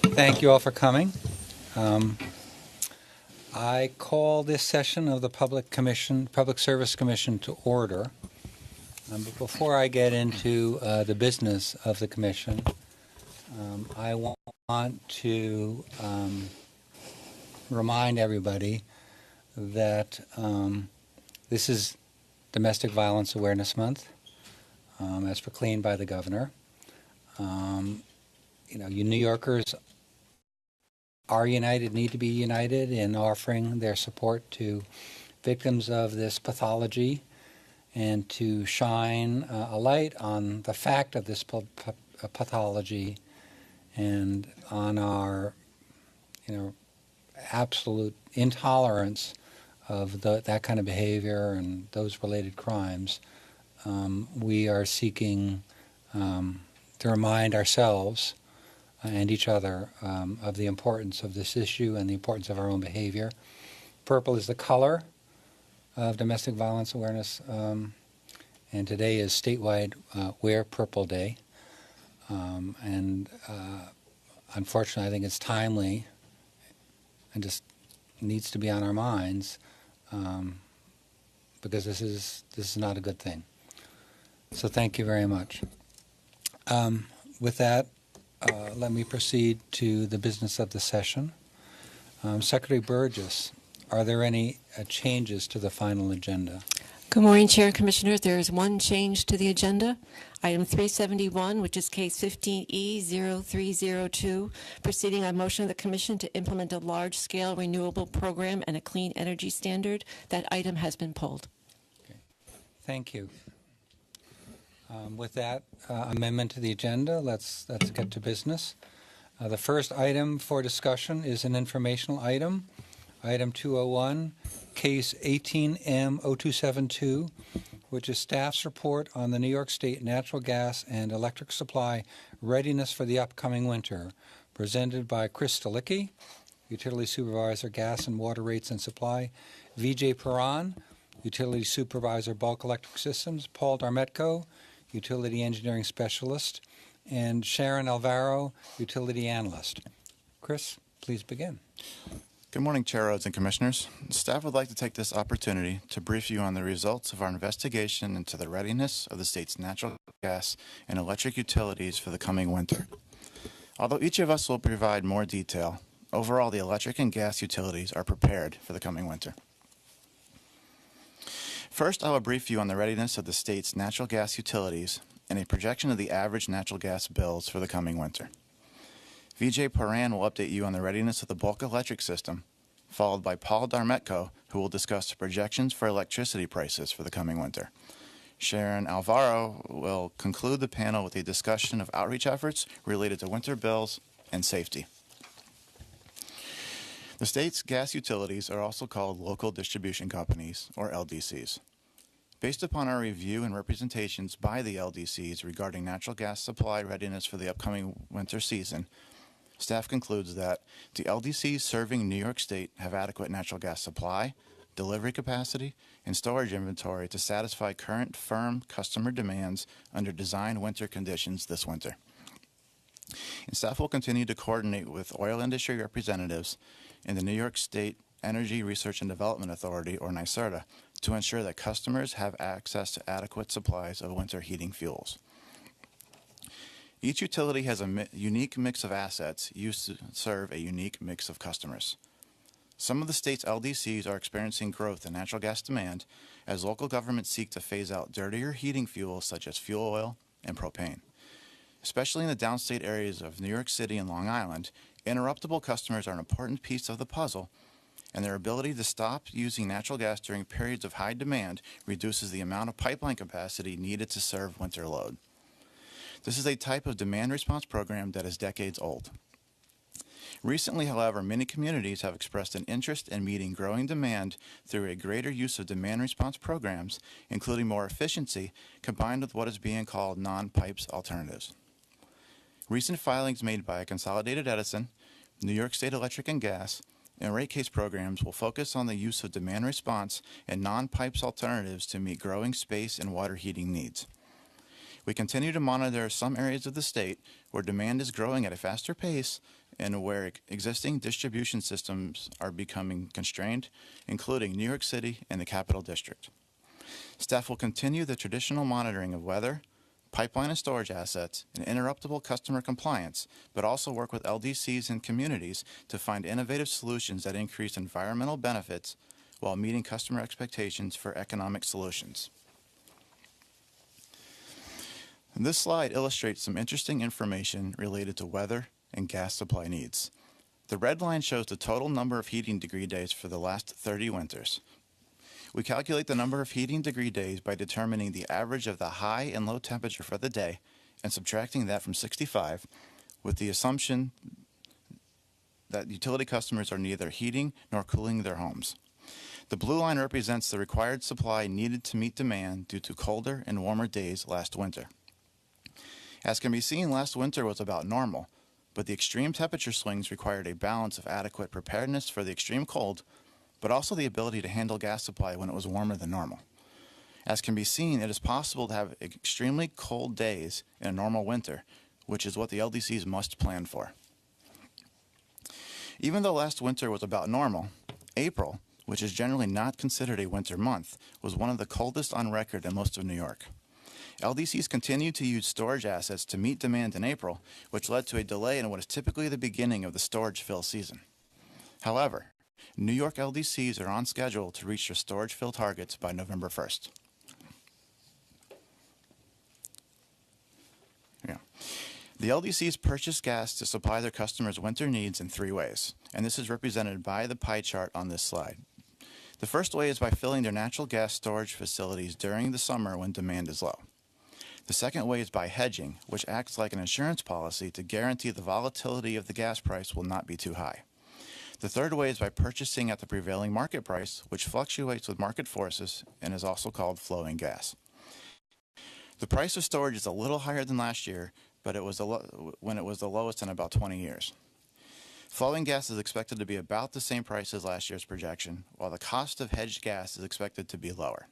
Thank you all for coming. I call this session of the Public Service Commission to order. But before I get into the business of the commission, I want to remind everybody that this is Domestic Violence Awareness Month, as proclaimed by the governor. You New Yorkers are united, need to be united in offering their support to victims of this pathology and to shine a light on the fact of this pathology and on our, absolute intolerance of that kind of behavior and those related crimes. We are seeking to remind ourselves and each other of the importance of this issue and the importance of our own behavior. Purple is the color of Domestic Violence Awareness, and today is statewide Wear Purple Day. Unfortunately, I think it's timely and just needs to be on our minds because this is not a good thing. So thank you very much. With that, let me proceed to the business of the session. Secretary Burgess, are there any changes to the final agenda? Good morning, Chair and Commissioners. There is one change to the agenda. Item 371, which is case 15E0302, proceeding on motion of the Commission to implement a large-scale renewable program and a clean energy standard. That item has been pulled. Okay. Thank you. With that amendment to the agenda, let's get to business. The first item for discussion is an informational item. Item 201, case 18M0272, which is staff's report on the New York State natural gas and electric supply readiness for the upcoming winter, presented by Chris Stalicki, Utility Supervisor, Gas and Water Rates and Supply, Vijay Paran, Utility Supervisor, Bulk Electric Systems, Paul Darmetko, Utility Engineering Specialist, and Sharon Alvaro, Utility Analyst. Chris, please begin. Good morning, Chair Rhodes and Commissioners. Staff would like to take this opportunity to brief you on the results of our investigation into the readiness of the state's natural gas and electric utilities for the coming winter. Although each of us will provide more detail, overall the electric and gas utilities are prepared for the coming winter. First, I will brief you on the readiness of the state's natural gas utilities and a projection of the average natural gas bills for the coming winter. Vijay Paran will update you on the readiness of the bulk electric system, followed by Paul Darmetko, who will discuss the projections for electricity prices for the coming winter. Sharon Alvaro will conclude the panel with a discussion of outreach efforts related to winter bills and safety. The state's gas utilities are also called local distribution companies, or LDCs. Based upon our review and representations by the LDCs regarding natural gas supply readiness for the upcoming winter season, staff concludes that the LDCs serving New York State have adequate natural gas supply, delivery capacity, and storage inventory to satisfy current firm customer demands under designed winter conditions this winter. And staff will continue to coordinate with oil industry representatives and the New York State Energy Research and Development Authority, or NYSERDA, to ensure that customers have access to adequate supplies of winter heating fuels. Each utility has a unique mix of assets used to serve a unique mix of customers. Some of the state's LDCs are experiencing growth in natural gas demand as local governments seek to phase out dirtier heating fuels such as fuel oil and propane. Especially in the downstate areas of New York City and Long Island, interruptible customers are an important piece of the puzzle, and their ability to stop using natural gas during periods of high demand reduces the amount of pipeline capacity needed to serve winter load. This is a type of demand response program that is decades old. Recently, however, many communities have expressed an interest in meeting growing demand through a greater use of demand response programs, including more efficiency, combined with what is being called non-pipes alternatives. Recent filings made by Consolidated Edison, New York State Electric and Gas, and rate case programs will focus on the use of demand response and non-pipes alternatives to meet growing space and water heating needs. We continue to monitor some areas of the state where demand is growing at a faster pace and where existing distribution systems are becoming constrained, including New York City and the Capital District. Staff will continue the traditional monitoring of weather, pipeline and storage assets, and interruptible customer compliance, but also work with LDCs and communities to find innovative solutions that increase environmental benefits while meeting customer expectations for economic solutions. And this slide illustrates some interesting information related to weather and gas supply needs. The red line shows the total number of heating degree days for the last 30 winters. We calculate the number of heating degree days by determining the average of the high and low temperature for the day and subtracting that from 65, with the assumption that utility customers are neither heating nor cooling their homes. The blue line represents the required supply needed to meet demand due to colder and warmer days last winter. As can be seen, last winter was about normal, but the extreme temperature swings required a balance of adequate preparedness for the extreme cold, but also the ability to handle gas supply when it was warmer than normal. As can be seen, it is possible to have extremely cold days in a normal winter, which is what the LDCs must plan for. Even though last winter was about normal, April, which is generally not considered a winter month, was one of the coldest on record in most of New York. LDCs continued to use storage assets to meet demand in April, which led to a delay in what is typically the beginning of the storage fill season. However, New York LDCs are on schedule to reach their storage fill targets by November 1st. The LDCs purchase gas to supply their customers' winter needs in three ways, and this is represented by the pie chart on this slide. The first way is by filling their natural gas storage facilities during the summer when demand is low. The second way is by hedging, which acts like an insurance policy to guarantee the volatility of the gas price will not be too high. The third way is by purchasing at the prevailing market price, which fluctuates with market forces and is also called flowing gas. The price of storage is a little higher than last year, but it was when it was the lowest in about 20 years. Flowing gas is expected to be about the same price as last year's projection, while the cost of hedged gas is expected to be lower.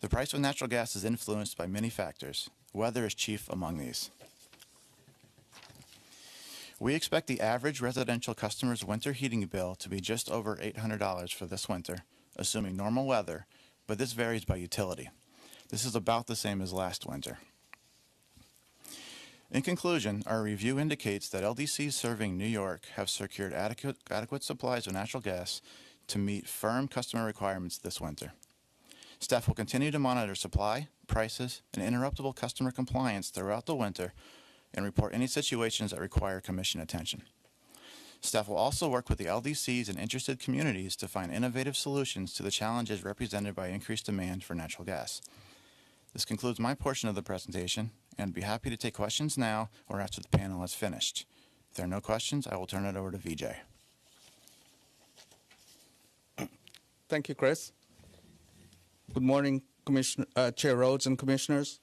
The price of natural gas is influenced by many factors. Weather is chief among these. We expect the average residential customer's winter heating bill to be just over $800 for this winter, assuming normal weather, but this varies by utility. This is about the same as last winter. In conclusion, our review indicates that LDCs serving New York have secured adequate supplies of natural gas to meet firm customer requirements this winter. Staff will continue to monitor supply, prices, and interruptible customer compliance throughout the winter and report any situations that require Commission attention. Staff will also work with the LDCs and interested communities to find innovative solutions to the challenges represented by increased demand for natural gas. This concludes my portion of the presentation, and I'd be happy to take questions now or after the panel has finished. If there are no questions, I will turn it over to Vijay. Thank you, Chris. Good morning, Chair Rhodes and Commissioners.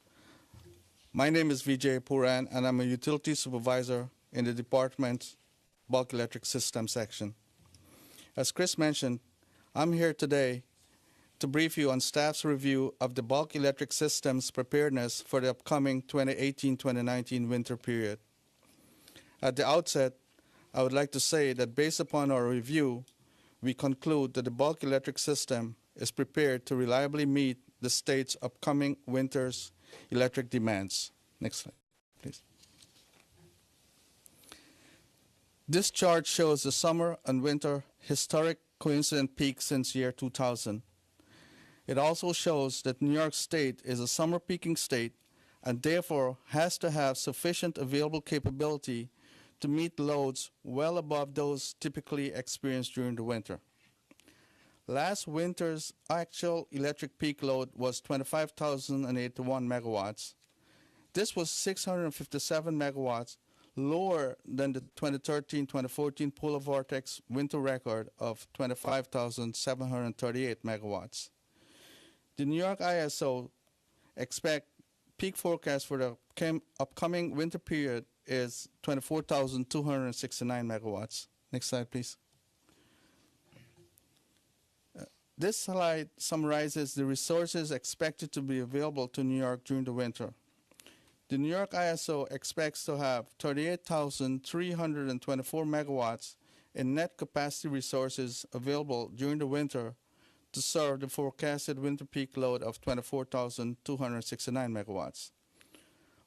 My name is Vijay Puran, and I'm a utility supervisor in the department's Bulk Electric System section. As Chris mentioned, I'm here today to brief you on staff's review of the bulk electric system's preparedness for the upcoming 2018-2019 winter period. At the outset, I would like to say that based upon our review, we conclude that the bulk electric system is prepared to reliably meet the state's upcoming winter's electric demands. Next slide, please. This chart shows the summer and winter historic coincident peaks since year 2000. It also shows that New York State is a summer peaking state and therefore has to have sufficient available capability to meet loads well above those typically experienced during the winter. Last winter's actual electric peak load was 25,081 megawatts. This was 657 megawatts lower than the 2013-2014 polar vortex winter record of 25,738 megawatts. The New York ISO expect peak forecast for the upcoming winter period is 24,269 megawatts. Next slide, please. This slide summarizes the resources expected to be available to New York during the winter. The New York ISO expects to have 38,324 megawatts in net capacity resources available during the winter to serve the forecasted winter peak load of 24,269 megawatts.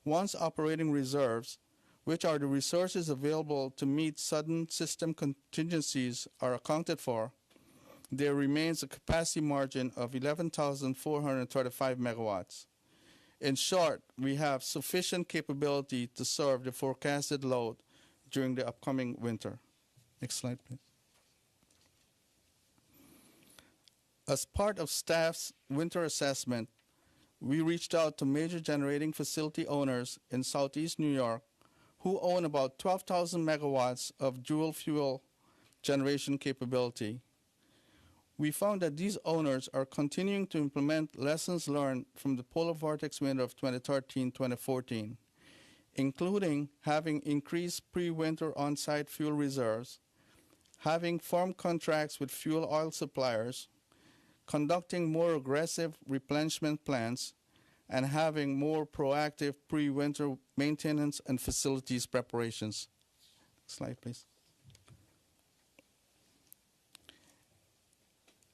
Once operating reserves, which are the resources available to meet sudden system contingencies, are accounted for, there remains a capacity margin of 11,435 megawatts. In short, we have sufficient capability to serve the forecasted load during the upcoming winter. Next slide, please. As part of staff's winter assessment, we reached out to major generating facility owners in Southeast New York who own about 12,000 megawatts of dual fuel generation capability. We found that these owners are continuing to implement lessons learned from the polar vortex winter of 2013-2014, including having increased pre-winter on-site fuel reserves, having firm contracts with fuel oil suppliers, conducting more aggressive replenishment plans, and having more proactive pre-winter maintenance and facilities preparations. Slide, please.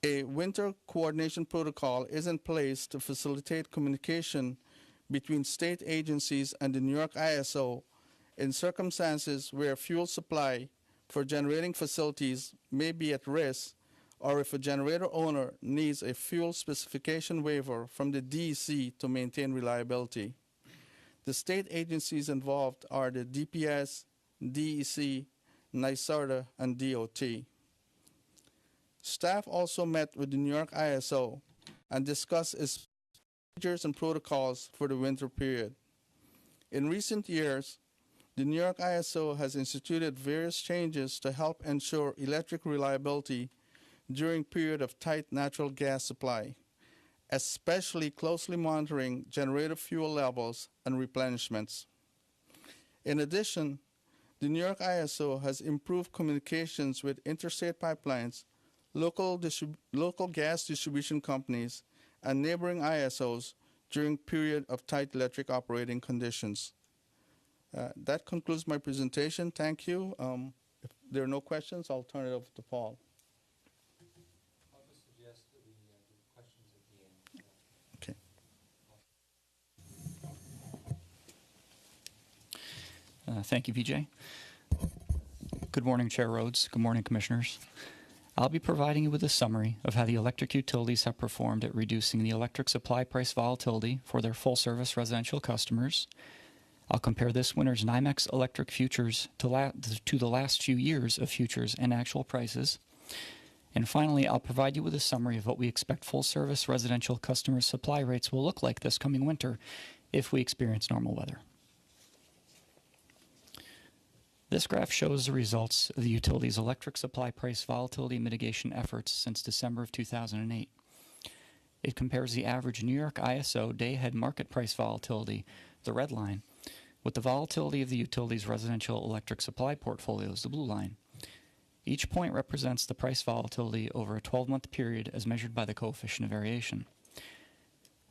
A winter coordination protocol is in place to facilitate communication between state agencies and the New York ISO in circumstances where fuel supply for generating facilities may be at risk, or if a generator owner needs a fuel specification waiver from the DEC to maintain reliability. The state agencies involved are the DPS, DEC, NYSERDA, and DOT. Staff also met with the New York ISO and discussed its procedures and protocols for the winter period. In recent years, the New York ISO has instituted various changes to help ensure electric reliability during period of tight natural gas supply, especially closely monitoring generator fuel levels and replenishments. In addition, the New York ISO has improved communications with interstate pipelines, local gas distribution companies, and neighboring ISOs during period of tight electric operating conditions. That concludes my presentation. Thank you. If there are no questions, I'll turn it over to Paul. I'll just suggest that we do questions at the end. Okay. Thank you, VJ. Good morning, Chair Rhodes. Good morning, Commissioners. I'll be providing you with a summary of how the electric utilities have performed at reducing the electric supply price volatility for their full-service residential customers. I'll compare this winter's NYMEX electric futures to the last few years of futures and actual prices. And finally, I'll provide you with a summary of what we expect full-service residential customer supply rates will look like this coming winter if we experience normal weather. This graph shows the results of the utility's electric supply price volatility mitigation efforts since December of 2008. It compares the average New York ISO day-ahead market price volatility, the red line, with the volatility of the utility's residential electric supply portfolios, the blue line. Each point represents the price volatility over a 12-month period as measured by the coefficient of variation.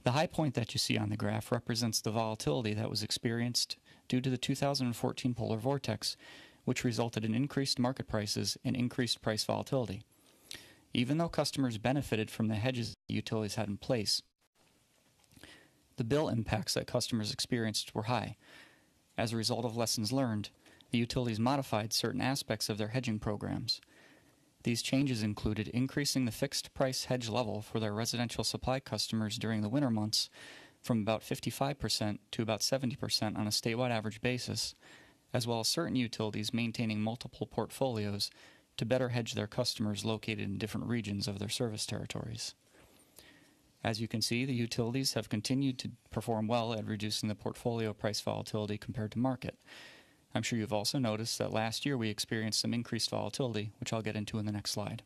The high point that you see on the graph represents the volatility that was experienced due to the 2014 polar vortex, which resulted in increased market prices and increased price volatility. Even though customers benefited from the hedges the utilities had in place, the bill impacts that customers experienced were high. As a result of lessons learned, the utilities modified certain aspects of their hedging programs. These changes included increasing the fixed price hedge level for their residential supply customers during the winter months from about 55% to about 70% on a statewide average basis, as well as certain utilities maintaining multiple portfolios to better hedge their customers located in different regions of their service territories. As you can see, the utilities have continued to perform well at reducing the portfolio price volatility compared to market. I'm sure you've also noticed that last year we experienced some increased volatility, which I'll get into in the next slide.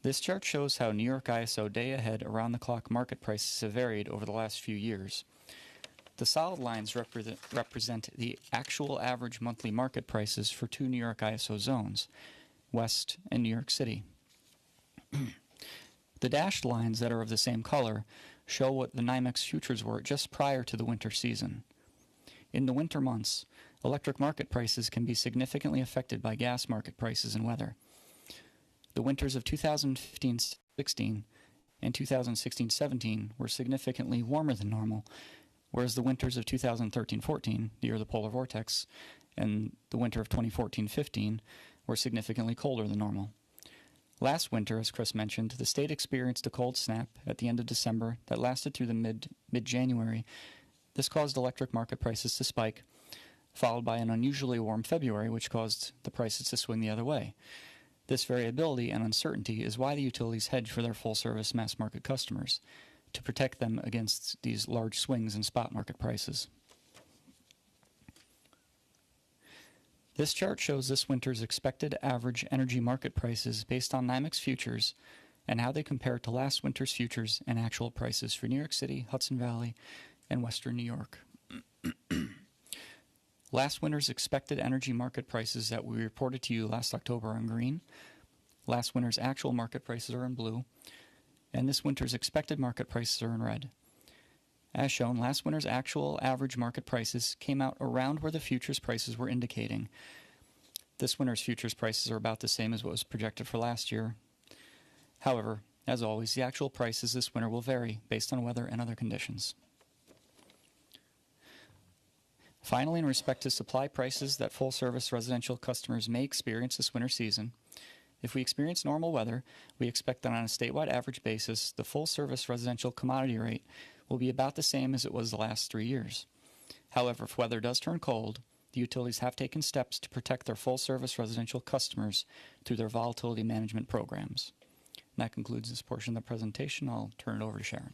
This chart shows how New York ISO day-ahead around-the-clock market prices have varied over the last few years. The solid lines represent the actual average monthly market prices for two New York ISO zones, West and New York City. The dashed lines that are of the same color show what the NYMEX futures were just prior to the winter season. In the winter months, electric market prices can be significantly affected by gas market prices and weather. The winters of 2015-16 and 2016-17 were significantly warmer than normal, whereas the winters of 2013-14, the year of the polar vortex, and the winter of 2014-15 were significantly colder than normal. Last winter, as Chris mentioned, the state experienced a cold snap at the end of December that lasted through the mid-January. This caused electric market prices to spike, followed by an unusually warm February, which caused the prices to swing the other way. This variability and uncertainty is why the utilities hedge for their full-service mass market customers, to protect them against these large swings in spot market prices. This chart shows this winter's expected average energy market prices based on NYMEX futures and how they compare to last winter's futures and actual prices for New York City, Hudson Valley, and Western New York. Last winter's expected energy market prices that we reported to you last October are in green. Last winter's actual market prices are in blue. And this winter's expected market prices are in red. As shown, last winter's actual average market prices came out around where the futures prices were indicating. This winter's futures prices are about the same as what was projected for last year. However, as always, the actual prices this winter will vary based on weather and other conditions. Finally, in respect to supply prices that full-service residential customers may experience this winter season, if we experience normal weather, we expect that on a statewide average basis, the full-service residential commodity rate will be about the same as it was the last 3 years. However, if weather does turn cold, the utilities have taken steps to protect their full-service residential customers through their volatility management programs. And that concludes this portion of the presentation. I'll turn it over to Sharon.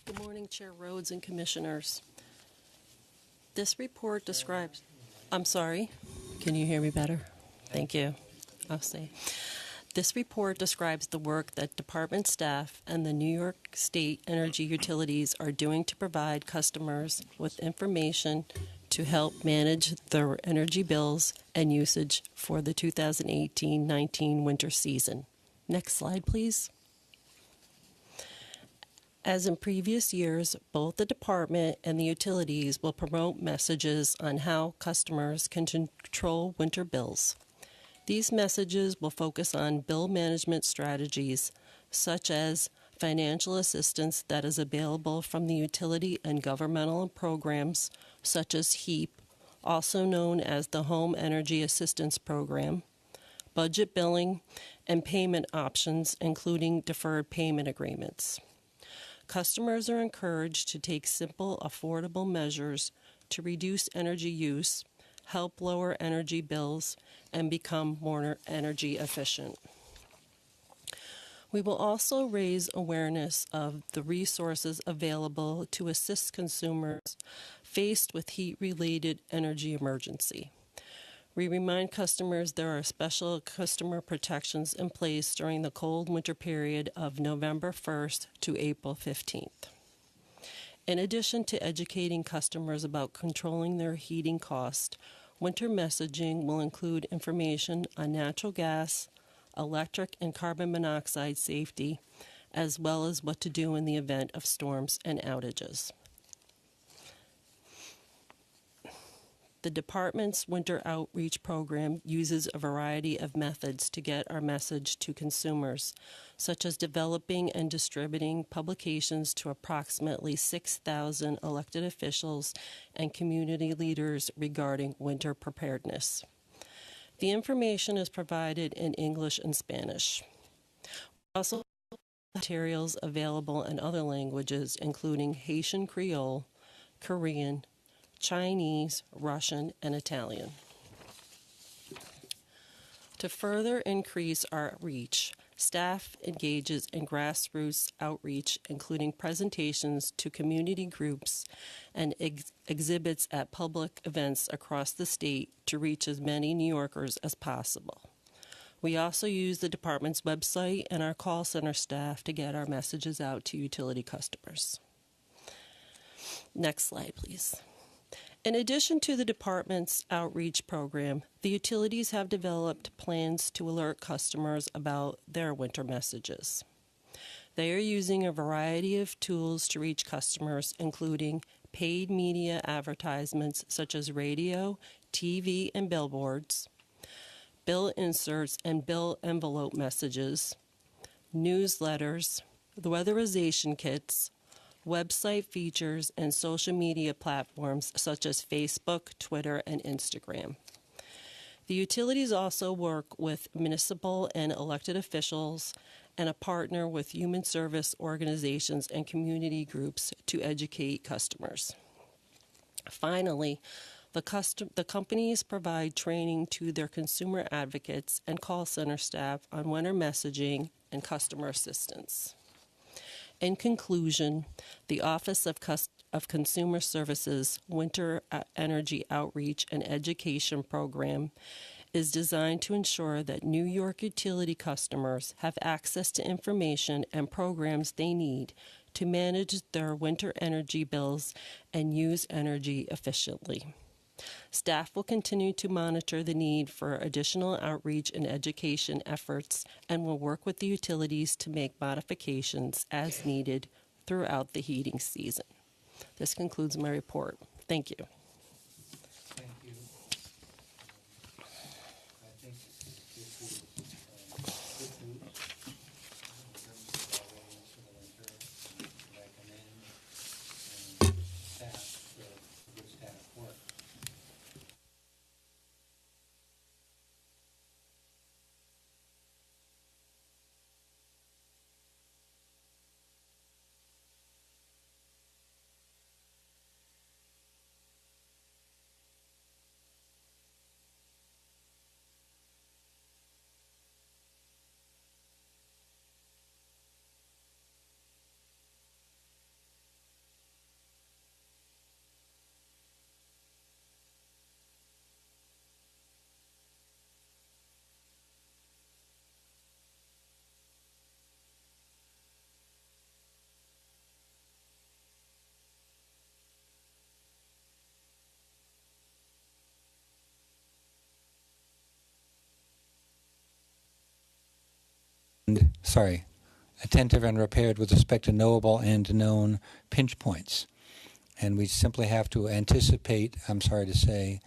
Good morning, Chair Rhodes and Commissioners. This report describes... I'm sorry. Can you hear me better? Thank you. I'll say. This report describes the work that department staff and the New York State energy utilities are doing to provide customers with information to help manage their energy bills and usage for the 2018-19 winter season. Next slide, please. As in previous years, both the department and the utilities will promote messages on how customers can control winter bills. These messages will focus on bill management strategies, such as financial assistance that is available from the utility and governmental programs, such as HEAP, also known as the Home Energy Assistance Program, budget billing, and payment options, including deferred payment agreements. Customers are encouraged to take simple, affordable measures to reduce energy use, help lower energy bills, and become more energy efficient. We will also raise awareness of the resources available to assist consumers faced with heat-related energy emergency. We remind customers there are special customer protections in place during the cold winter period of November 1st to April 15th. In addition to educating customers about controlling their heating cost, winter messaging will include information on natural gas, electric and carbon monoxide safety, as well as what to do in the event of storms and outages. The department's winter outreach program uses a variety of methods to get our message to consumers, such as developing and distributing publications to approximately 6,000 elected officials and community leaders regarding winter preparedness. The information is provided in English and Spanish. We also have materials available in other languages, including Haitian Creole, Korean, Chinese, Russian, and Italian. To further increase our reach, staff engages in grassroots outreach, including presentations to community groups and exhibits at public events across the state to reach as many New Yorkers as possible. We also use the department's website and our call center staff to get our messages out to utility customers. Next slide, please. In addition to the department's outreach program, the utilities have developed plans to alert customers about their winter messages. They are using a variety of tools to reach customers, including paid media advertisements such as radio, TV, and billboards, bill inserts and bill envelope messages, newsletters, the weatherization kits, website features, and social media platforms such as Facebook, Twitter, and Instagram. The utilities also work with municipal and elected officials and a partner with human service organizations and community groups to educate customers. Finally, the companies provide training to their consumer advocates and call center staff on winter messaging and customer assistance. In conclusion, the Office of Consumer Services Winter Energy Outreach and Education Program is designed to ensure that New York utility customers have access to information and programs they need to manage their winter energy bills and use energy efficiently. Staff will continue to monitor the need for additional outreach and education efforts and will work with the utilities to make modifications as needed throughout the heating season. This concludes my report. Thank you. Thank you. I think this is good news in terms of our readiness for the winter. And I commend staff for good staff work. Attentive and repaired with respect to knowable and known pinch points. And we simply have to anticipate, I'm sorry to say,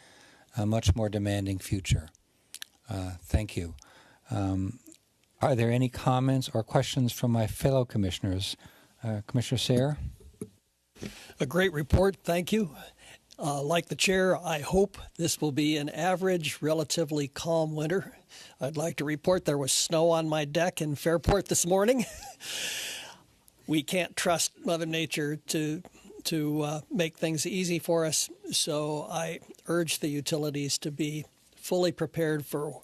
a much more demanding future. Thank you. Are there any comments or questions from my fellow commissioners? Commissioner Sayre? A great report, thank you. Like the chair, I hope this will be an average, relatively calm winter. I'd like to report there was snow on my deck in Fairport this morning. We can't trust Mother Nature to make things easy for us, so I urge the utilities to be fully prepared for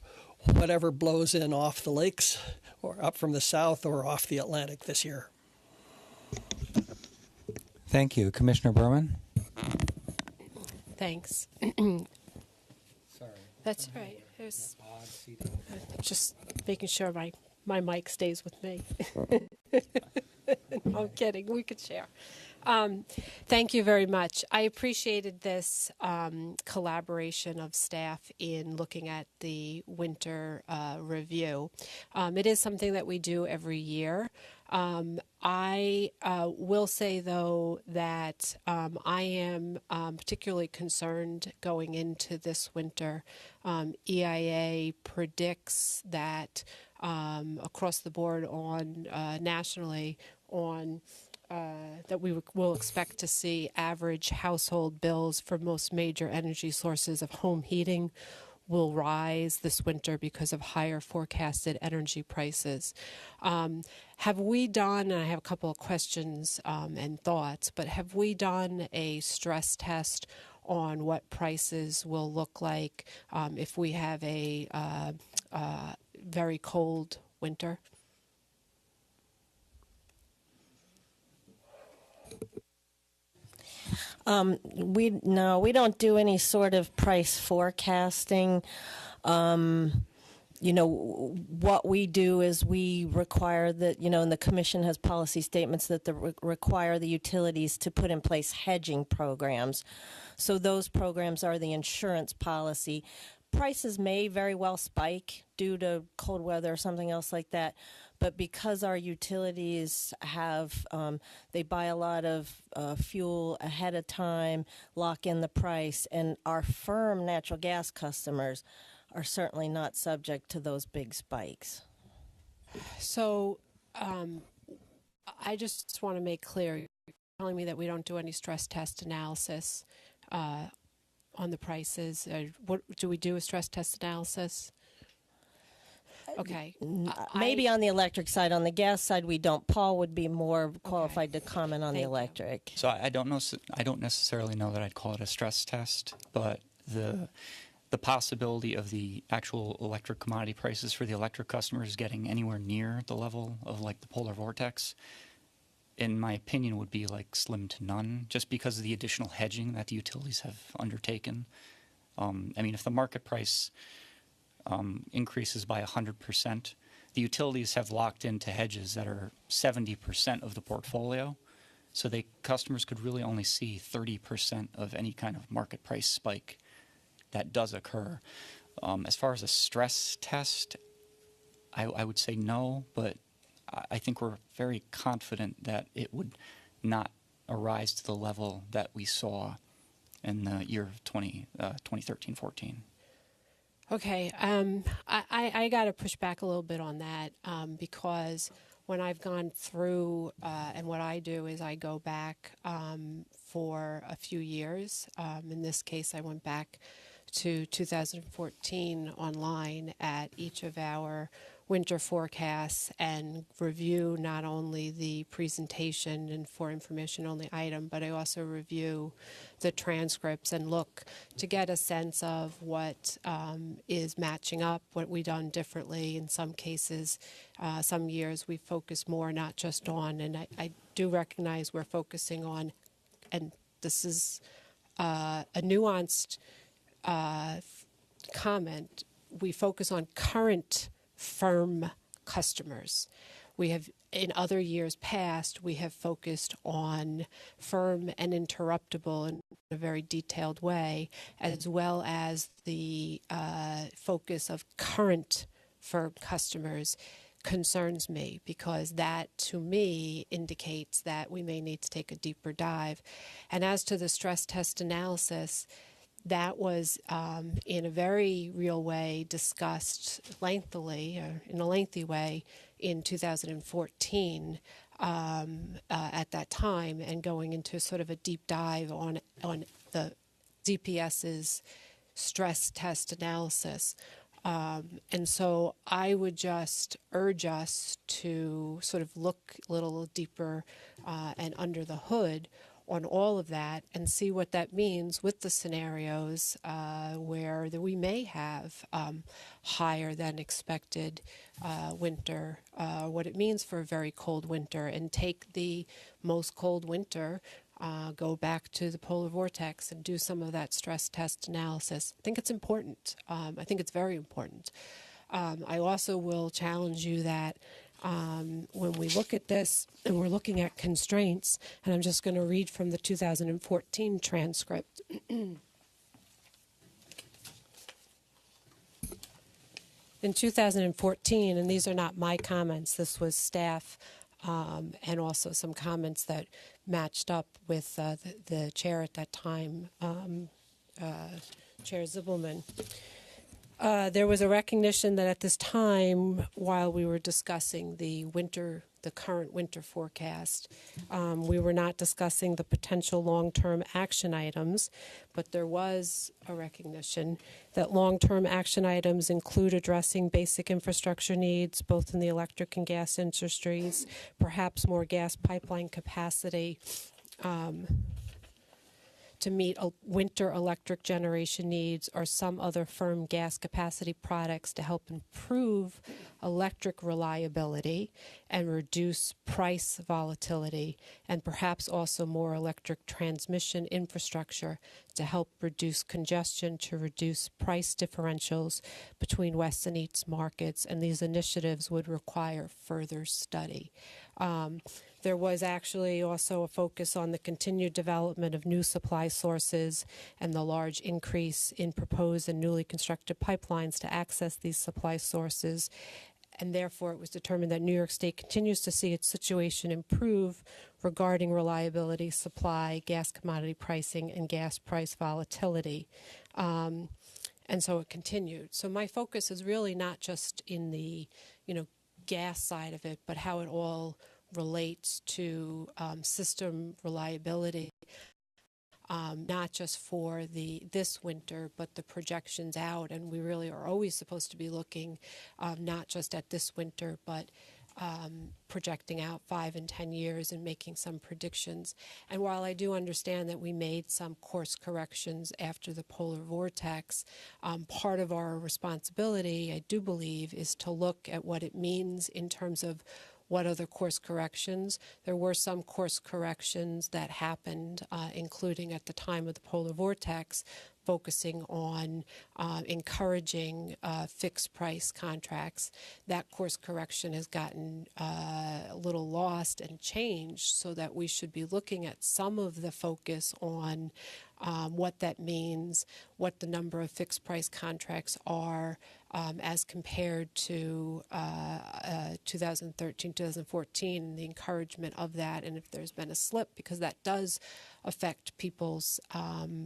whatever blows in off the lakes or up from the south or off the Atlantic this year. Thank you. Commissioner Berman? Thanks. Sorry. That's all right. Just making sure my mic stays with me. I'm kidding. We could share. Thank you very much. I appreciated this collaboration of staff in looking at the winter review. It is something that we do every year. I will say, though, that I am particularly concerned going into this winter. EIA predicts that across the board on nationally on that we will expect to see average household bills for most major energy sources of home heating will rise this winter because of higher forecasted energy prices. Have we done, and I have a couple of questions and thoughts, but have we done a stress test on what prices will look like if we have a very cold winter? We don't do any sort of price forecasting. what we do is we require that, and the commission has policy statements that require the utilities to put in place hedging programs. So those programs are the insurance policy. Prices may very well spike due to cold weather or something else like that. But because our utilities have, they buy a lot of fuel ahead of time, lock in the price, and our firm natural gas customers are certainly not subject to those big spikes. So I just want to make clear, you're telling me that we don't do any stress test analysis on the prices. What do we do a stress test analysis? Okay. Maybe on the electric side. On the gas side, we don't. Paul would be more qualified to comment on the electric. So I don't know. I don't necessarily know that I'd call it a stress test, but the possibility of the actual electric commodity prices for the electric customers getting anywhere near the level of like the polar vortex, in my opinion, would be like slim to none, just because of the additional hedging that the utilities have undertaken. I mean, if the market price increases by 100%, the utilities have locked into hedges that are 70% of the portfolio, so customers could really only see 30% of any kind of market price spike that does occur. As far as a stress test, I would say no, but I think we're very confident that it would not arise to the level that we saw in the year of 2013-14. Okay, I got to push back a little bit on that because when I've gone through, and what I do is I go back for a few years. In this case, I went back to 2014 online at each of our winter forecasts and review not only the presentation and for information only item, but I also review the transcripts and look to get a sense of what is matching up, what we've done differently. In some cases, some years we focus more not just on, and I do recognize we're focusing on, and this is a nuanced comment, we focus on current firm customers. We have, in other years past, we have focused on firm and interruptible in a very detailed way, as well as the focus of current firm customers concerns me, because that, to me, indicates that we may need to take a deeper dive. And as to the stress test analysis, that was, in a very real way, discussed lengthily, in a lengthy way, in 2014 at that time, and going into sort of a deep dive on the DPS's stress test analysis. And so I would just urge us to sort of look a little deeper and under the hood on all of that and see what that means with the scenarios where we may have higher than expected winter, what it means for a very cold winter, and take the most cold winter, go back to the polar vortex and do some of that stress test analysis. I think it's important. I think it's very important. I also will challenge you that when we look at this and we're looking at constraints, and I'm just going to read from the 2014 transcript. In 2014, and these are not my comments, this was staff and also some comments that matched up with the chair at that time, Chair Zibelman. There was a recognition that at this time, while we were discussing the current winter forecast, we were not discussing the potential long-term action items, but there was a recognition that long-term action items include addressing basic infrastructure needs, both in the electric and gas industries, perhaps more gas pipeline capacity, to meet winter electric generation needs or some other firm gas capacity products to help improve electric reliability and reduce price volatility, and perhaps also more electric transmission infrastructure to help reduce congestion, to reduce price differentials between West and East markets, and these initiatives would require further study. There was actually also a focus on the continued development of new supply sources and the large increase in proposed and newly constructed pipelines to access these supply sources. And therefore, it was determined that New York State continues to see its situation improve regarding reliability, supply, gas commodity pricing, and gas price volatility. And so it continued. So my focus is really not just in the, gas side of it, but how it all relates to system reliability, not just for this winter, but the projections out. And we really are always supposed to be looking not just at this winter, but projecting out 5 and 10 years and making some predictions. And while I do understand that we made some course corrections after the polar vortex, part of our responsibility, I do believe, is to look at what it means in terms of what other course corrections. There were some course corrections that happened, including at the time of the polar vortex, focusing on encouraging fixed price contracts. That course correction has gotten a little lost and changed, so that we should be looking at some of the focus on what that means, what the number of fixed price contracts are as compared to 2013, 2014, and the encouragement of that, and if there's been a slip, because that does affect people's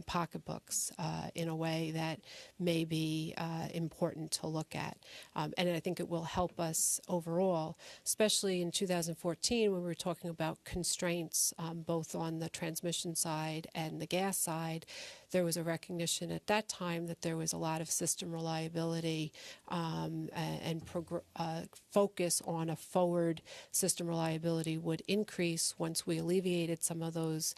pocketbooks in a way that may be important to look at. And I think it will help us overall, especially in 2014 when we were talking about constraints both on the transmission side and the gas side. There was a recognition at that time that there was a lot of system reliability and focus on a forward system reliability would increase once we alleviated some of those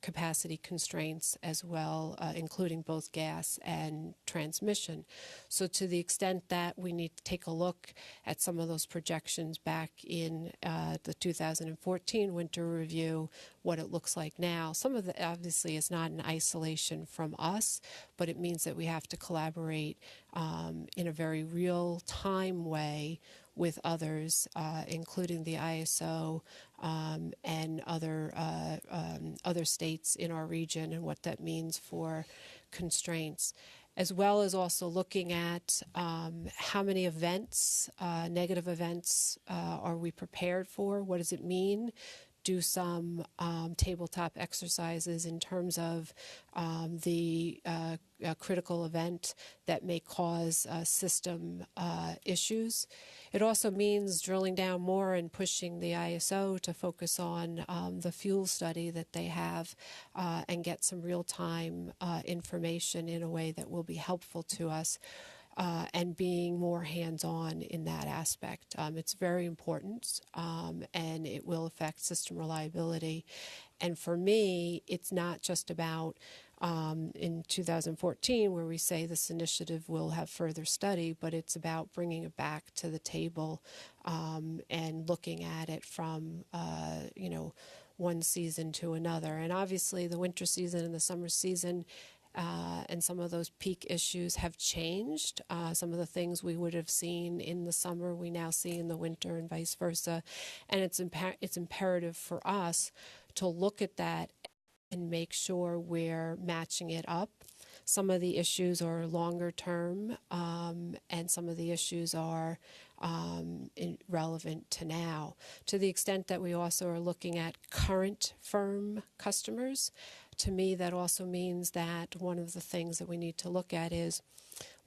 capacity constraints as well, including both gas and transmission. So to the extent that we need to take a look at some of those projections back in the 2014 winter review, what it looks like now. Some of it obviously is not in isolation from us, but it means that we have to collaborate in a very real-time way with others, including the ISO and other states in our region, and what that means for constraints, as well as also looking at how many events, negative events, are we prepared for? What does it mean? Do some tabletop exercises in terms of the critical event that may cause system issues. It also means drilling down more and pushing the ISO to focus on the fuel study that they have and get some real-time information in a way that will be helpful to us. And being more hands-on in that aspect. It's very important, and it will affect system reliability. And for me, it's not just about in 2014 where we say this initiative will have further study, but it's about bringing it back to the table and looking at it from, one season to another. And obviously the winter season and the summer season and some of those peak issues have changed. Some of the things we would have seen in the summer we now see in the winter, and vice versa. And it's imperative for us to look at that and make sure we're matching it up. Some of the issues are longer term, and some of the issues are relevant to now. To the extent that we also are looking at current firm customers, to me that also means that one of the things that we need to look at is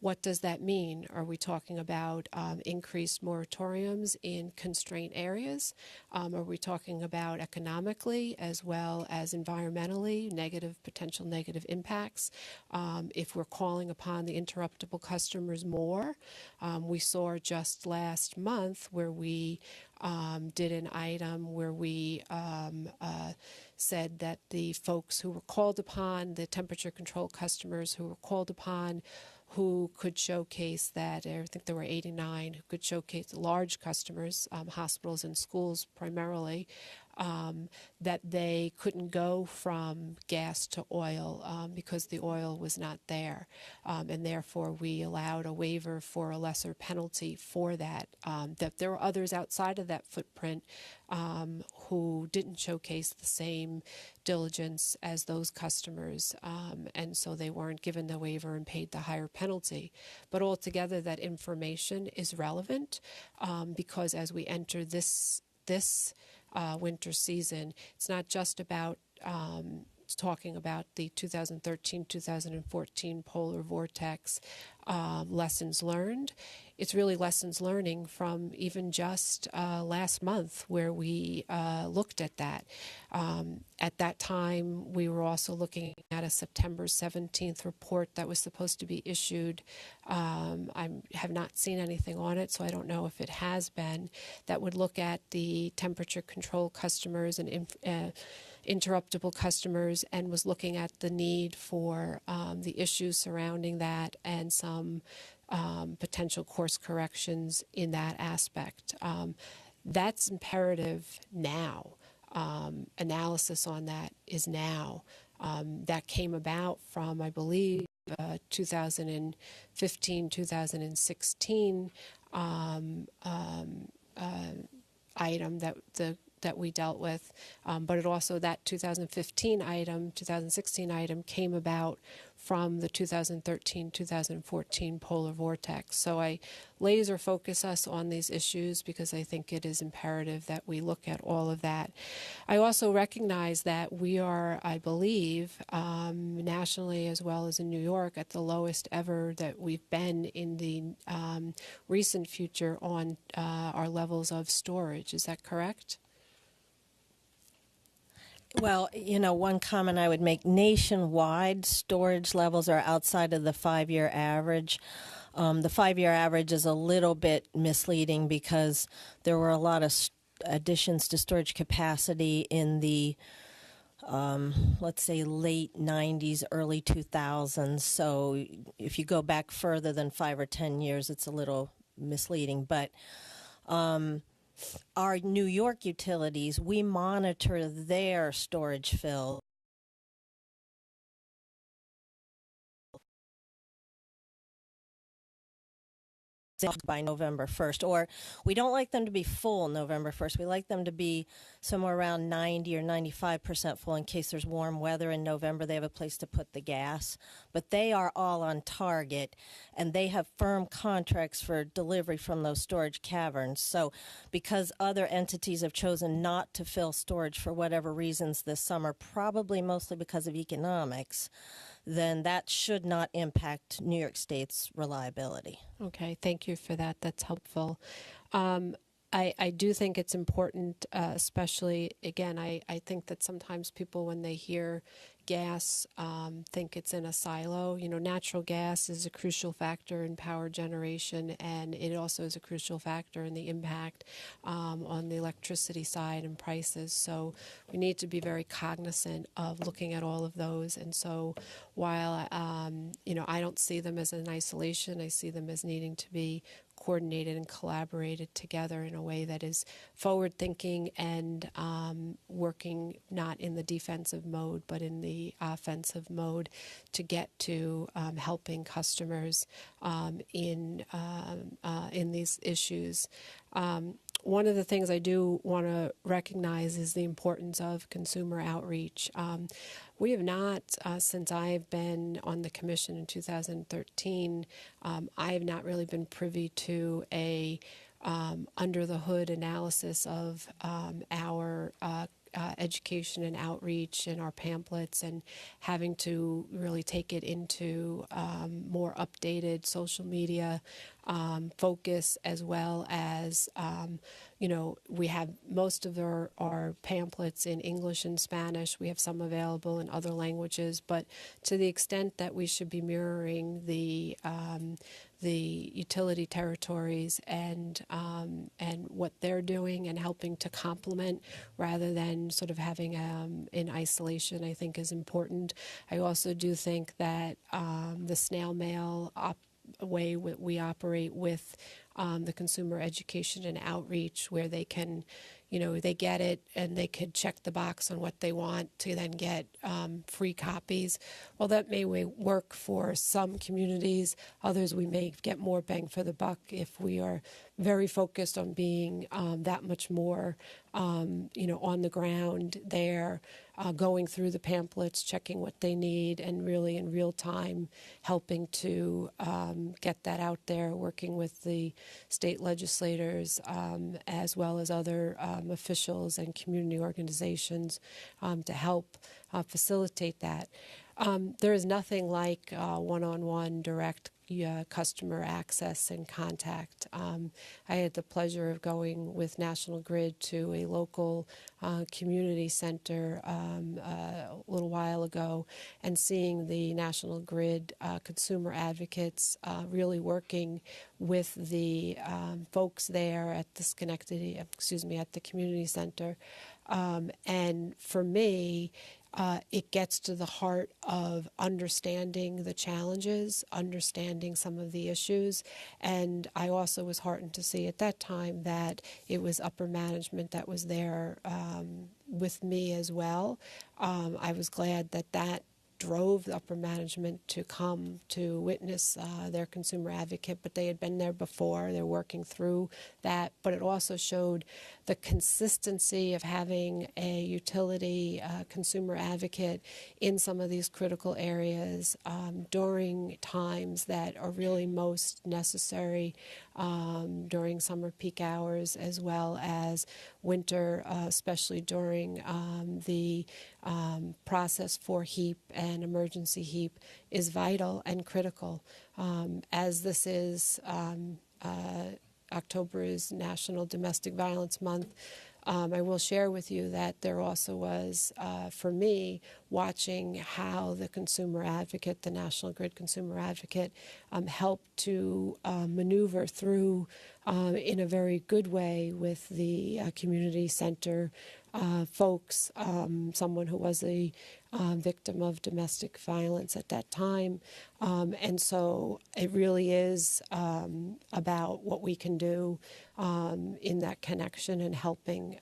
What does that mean? Are we talking about increased moratoriums in constraint areas? Are we talking about economically as well as environmentally potential negative impacts? If we're calling upon the interruptible customers more, we saw just last month where we did an item where we said that the folks who were called upon, the temperature control customers who were called upon, who could showcase that, I think there were 89 who could showcase large customers, hospitals and schools primarily, that they couldn't go from gas to oil because the oil was not there. And therefore, we allowed a waiver for a lesser penalty for that. That there were others outside of that footprint who didn't showcase the same diligence as those customers, and so they weren't given the waiver and paid the higher penalty. But altogether, that information is relevant because as we enter this winter season, it's not just about talking about the 2013-2014 polar vortex lessons learned. It's really lessons learning from even just last month where we looked at that. At that time, we were also looking at a September 17th report that was supposed to be issued. I have not seen anything on it, so I don't know if it has been, that would look at the temperature control customers and interruptible customers and was looking at the need for the issues surrounding that and some potential course corrections in that aspect. That's imperative now. Analysis on that is now. That came about from, I believe, 2015, 2016 item that we dealt with, but it also, that 2016 item came about from the 2013-2014 polar vortex. So I laser focus us on these issues because I think it is imperative that we look at all of that. I also recognize that we are, I believe, nationally as well as in New York, at the lowest ever that we've been in the recent future on our levels of storage. Is that correct? Well, one comment I would make, nationwide storage levels are outside of the 5-year average. The 5-year average is a little bit misleading because there were a lot of additions to storage capacity in the, let's say, late 90s, early 2000s. So if you go back further than 5 or 10 years, it's a little misleading. But our New York utilities, we monitor their storage fill by November 1st, or we don't like them to be full November 1st. We like them to be somewhere around 90 or 95% full in case there's warm weather in November. They have a place to put the gas, but they are all on target, and they have firm contracts for delivery from those storage caverns. So because other entities have chosen not to fill storage for whatever reasons this summer, probably mostly because of economics, then that should not impact New York State's reliability. Okay, thank you for that. That's helpful. I do think it's important, especially, again, I think that sometimes people, when they hear gas, think it's in a silo. Natural gas is a crucial factor in power generation, and it also is a crucial factor in the impact on the electricity side and prices. So we need to be very cognizant of looking at all of those. And so while, I don't see them as in isolation, I see them as needing to be coordinated and collaborated together in a way that is forward-thinking and working not in the defensive mode but in the offensive mode to get to helping customers in these issues. One of the things I do want to recognize is the importance of consumer outreach. We have not, since I've been on the commission in 2013, I have not really been privy to a under-the-hood analysis of our education and outreach in our pamphlets, and having to really take it into more updated social media focus, as well as, we have most of our pamphlets in English and Spanish. We have some available in other languages, but to the extent that we should be mirroring the utility territories and what they're doing and helping to complement rather than sort of having in isolation, I think is important. I also do think that the snail mail way we operate with the consumer education and outreach, where they can, they get it and they could check the box on what they want to then get free copies. Well, that may work for some communities. Others, we may get more bang for the buck if we are very focused on being that much more, on the ground there, going through the pamphlets, checking what they need, and really in real time helping to get that out there, working with the state legislators as well as other officials and community organizations to help facilitate that. There is nothing like one-on-one direct customer access and contact. I had the pleasure of going with National Grid to a local community center a little while ago and seeing the National Grid consumer advocates really working with the folks there at the at the community center. And for me, it gets to the heart of understanding the challenges, understanding some of the issues, and I also was heartened to see at that time that it was upper management that was there with me as well. I was glad that drove the upper management to come to witness their consumer advocate, but they had been there before. They're working through that, but it also showed the consistency of having a utility consumer advocate in some of these critical areas during times that are really most necessary, during summer peak hours as well as winter, especially during the process for HEAP and emergency HEAP is vital and critical. As this is October is National Domestic Violence Month, I will share with you that there also was, for me, watching how the consumer advocate, the National Grid consumer advocate, helped to maneuver through in a very good way with the community center folks, someone who was a victim of domestic violence at that time. And so it really is about what we can do in that connection and helping.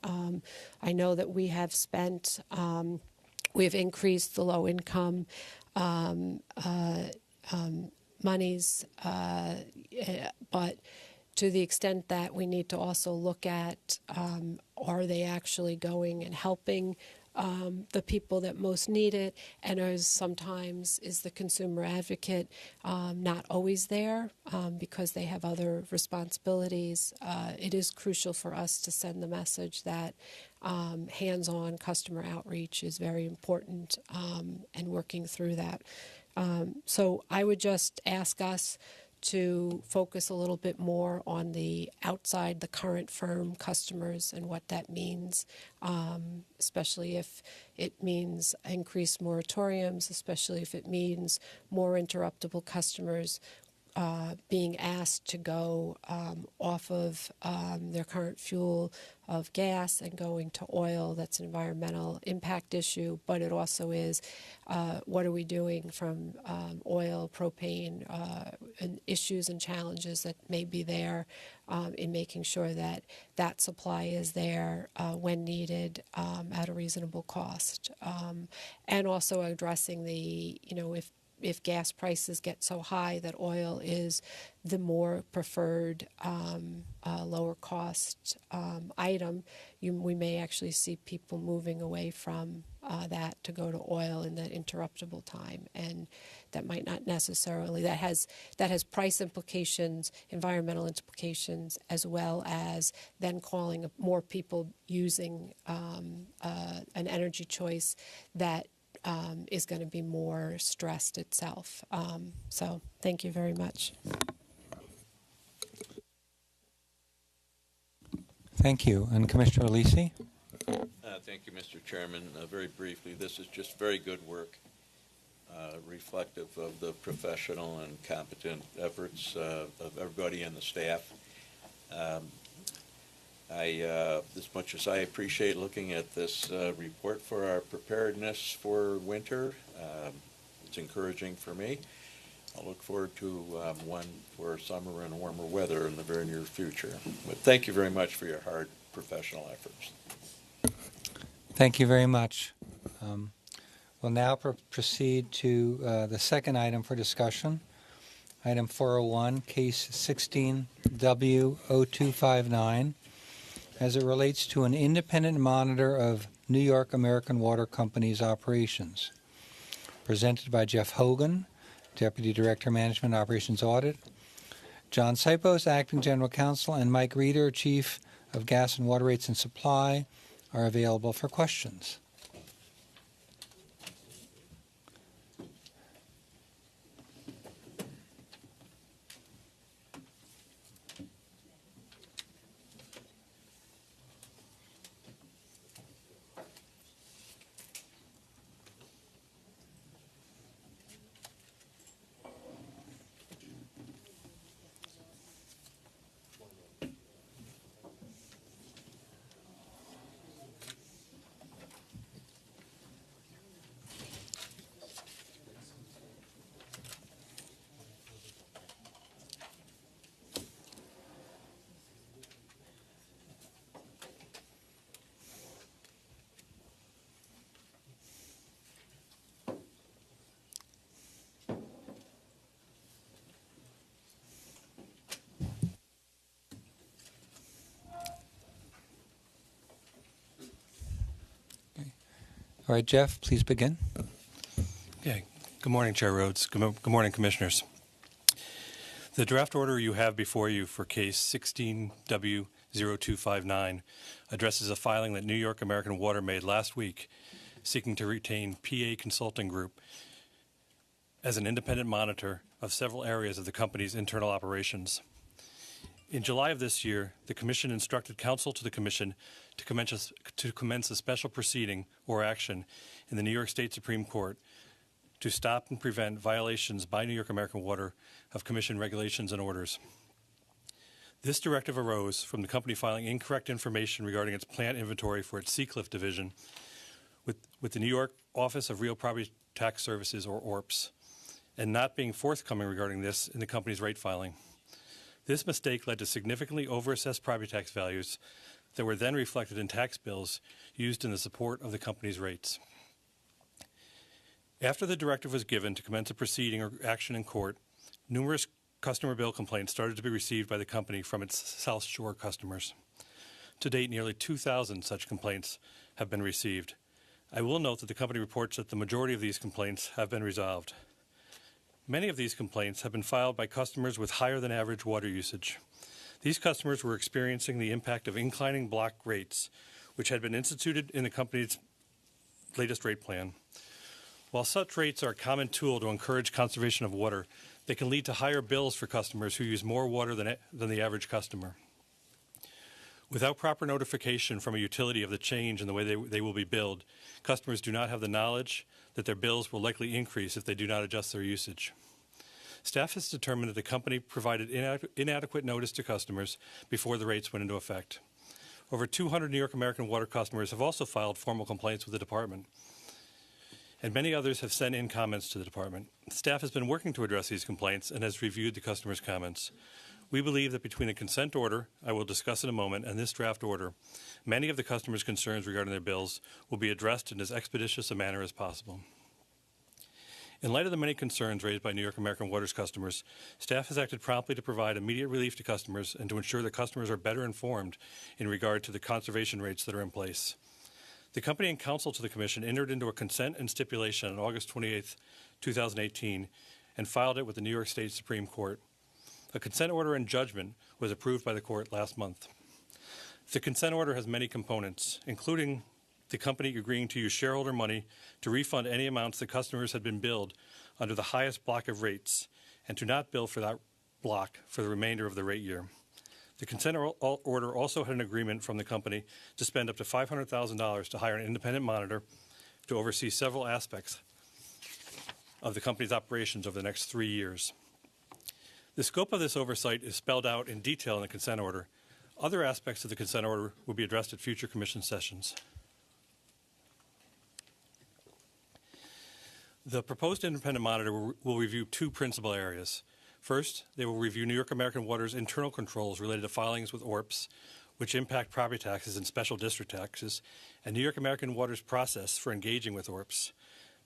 I know that we have spent, we've increased the low income monies, but to the extent that we need to also look at, are they actually going and helping the people that most need it, and as sometimes is the consumer advocate not always there because they have other responsibilities. It is crucial for us to send the message that hands-on customer outreach is very important and working through that. So I would just ask us to focus a little bit more on the outside the current firm customers and what that means, especially if it means increased moratoriums, especially if it means more interruptible customers being asked to go off of their current fuel of gas and going to oil. That's an environmental impact issue, but it also is what are we doing from oil, propane, and issues and challenges that may be there in making sure that that supply is there when needed at a reasonable cost. And also addressing the, if gas prices get so high that oil is the more preferred lower cost item, we may actually see people moving away from that to go to oil in that interruptible time, and that might not necessarily that has price implications, environmental implications, as well as then calling more people using an energy choice that is going to be more stressed itself. So thank you very much. Thank you. And Commissioner Lisi? Thank you, Mr. Chairman. Very briefly, this is just very good work, reflective of the professional and competent efforts of everybody in the staff. As much as I appreciate looking at this report for our preparedness for winter, it's encouraging for me. I'll look forward to one for summer and warmer weather in the very near future. But thank you very much for your hard professional efforts. Thank you very much. We'll now proceed to the second item for discussion. Item 401, Case 16W0259, as it relates to an independent monitor of New York American Water Company's operations. Presented by Jeff Hogan, Deputy Director, Management Operations Audit, John Sipos, Acting General Counsel, and Mike Reeder, Chief of Gas and Water Rates and Supply, are available for questions. All right, Jeff, please begin. Okay. Good morning, Chair Rhodes. Good morning, Commissioners. The draft order you have before you for Case 16W0259 addresses a filing that New York American Water made last week seeking to retain PA Consulting Group as an independent monitor of several areas of the company's internal operations. In July of this year, the Commission instructed counsel to the Commission to commence a special proceeding or action in the New York State Supreme Court to stop and prevent violations by New York American Water of Commission regulations and orders. This directive arose from the company filing incorrect information regarding its plant inventory for its Seacliff division with the New York Office of Real Property Tax Services, or ORPS, and not being forthcoming regarding this in the company's rate filing. This mistake led to significantly overassessed property tax values that were then reflected in tax bills used in the support of the company's rates. After the directive was given to commence a proceeding or action in court, numerous customer bill complaints started to be received by the company from its South Shore customers. To date, nearly 2,000 such complaints have been received. I will note that the company reports that the majority of these complaints have been resolved. Many of these complaints have been filed by customers with higher than average water usage. These customers were experiencing the impact of inclining block rates, which had been instituted in the company's latest rate plan. While such rates are a common tool to encourage conservation of water, they can lead to higher bills for customers who use more water than the average customer. Without proper notification from a utility of the change in the way they will be billed, customers do not have the knowledge that their bills will likely increase if they do not adjust their usage. Staff has determined that the company provided inadequate notice to customers before the rates went into effect. Over 200 New York American Water customers have also filed formal complaints with the department, and many others have sent in comments to the department. Staff has been working to address these complaints and has reviewed the customers' comments. We believe that between a consent order, I will discuss in a moment, and this draft order, many of the customers' concerns regarding their bills will be addressed in as expeditious a manner as possible. In light of the many concerns raised by New York American Water's customers, staff has acted promptly to provide immediate relief to customers and to ensure that customers are better informed in regard to the conservation rates that are in place. The company and counsel to the Commission entered into a consent and stipulation on August 28, 2018, and filed it with the New York State Supreme Court. A consent order and judgment was approved by the court last month. The consent order has many components, including the company agreeing to use shareholder money to refund any amounts that customers had been billed under the highest block of rates and to not bill for that block for the remainder of the rate year. The consent order also had an agreement from the company to spend up to $500,000 to hire an independent monitor to oversee several aspects of the company's operations over the next 3 years. The scope of this oversight is spelled out in detail in the consent order. Other aspects of the consent order will be addressed at future Commission sessions. The proposed independent monitor will review two principal areas. First, they will review New York American Water's internal controls related to filings with ORPs, which impact property taxes and special district taxes, and New York American Water's process for engaging with ORPs.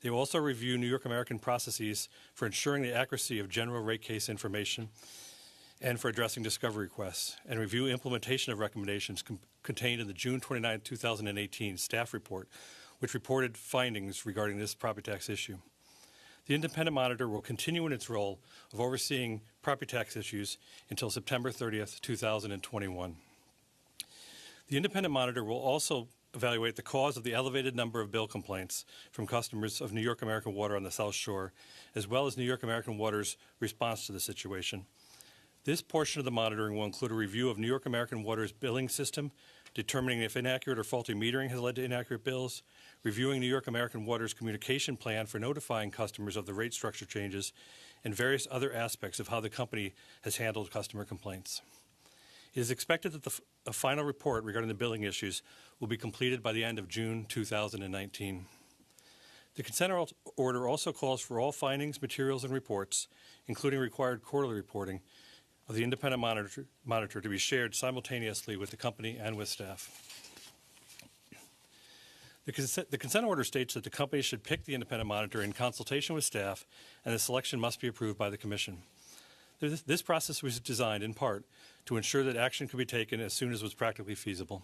They will also review New York American processes for ensuring the accuracy of general rate case information and for addressing discovery requests, and review implementation of recommendations contained in the June 29, 2018 staff report, which reported findings regarding this property tax issue. The independent monitor will continue in its role of overseeing property tax issues until September 30th, 2021. The independent monitor will also evaluate the cause of the elevated number of bill complaints from customers of New York American Water on the South Shore, as well as New York American Water's response to the situation. This portion of the monitoring will include a review of New York American Water's billing system, determining if inaccurate or faulty metering has led to inaccurate bills, reviewing New York American Water's communication plan for notifying customers of the rate structure changes, and various other aspects of how the company has handled customer complaints. It is expected that a final report regarding the billing issues will be completed by the end of June 2019. The consent order also calls for all findings, materials, and reports, including required quarterly reporting, of the independent monitor to be shared simultaneously with the company and with staff. The consent order states that the company should pick the independent monitor in consultation with staff, and the selection must be approved by the Commission. This process was designed, in part, to ensure that action could be taken as soon as was practically feasible.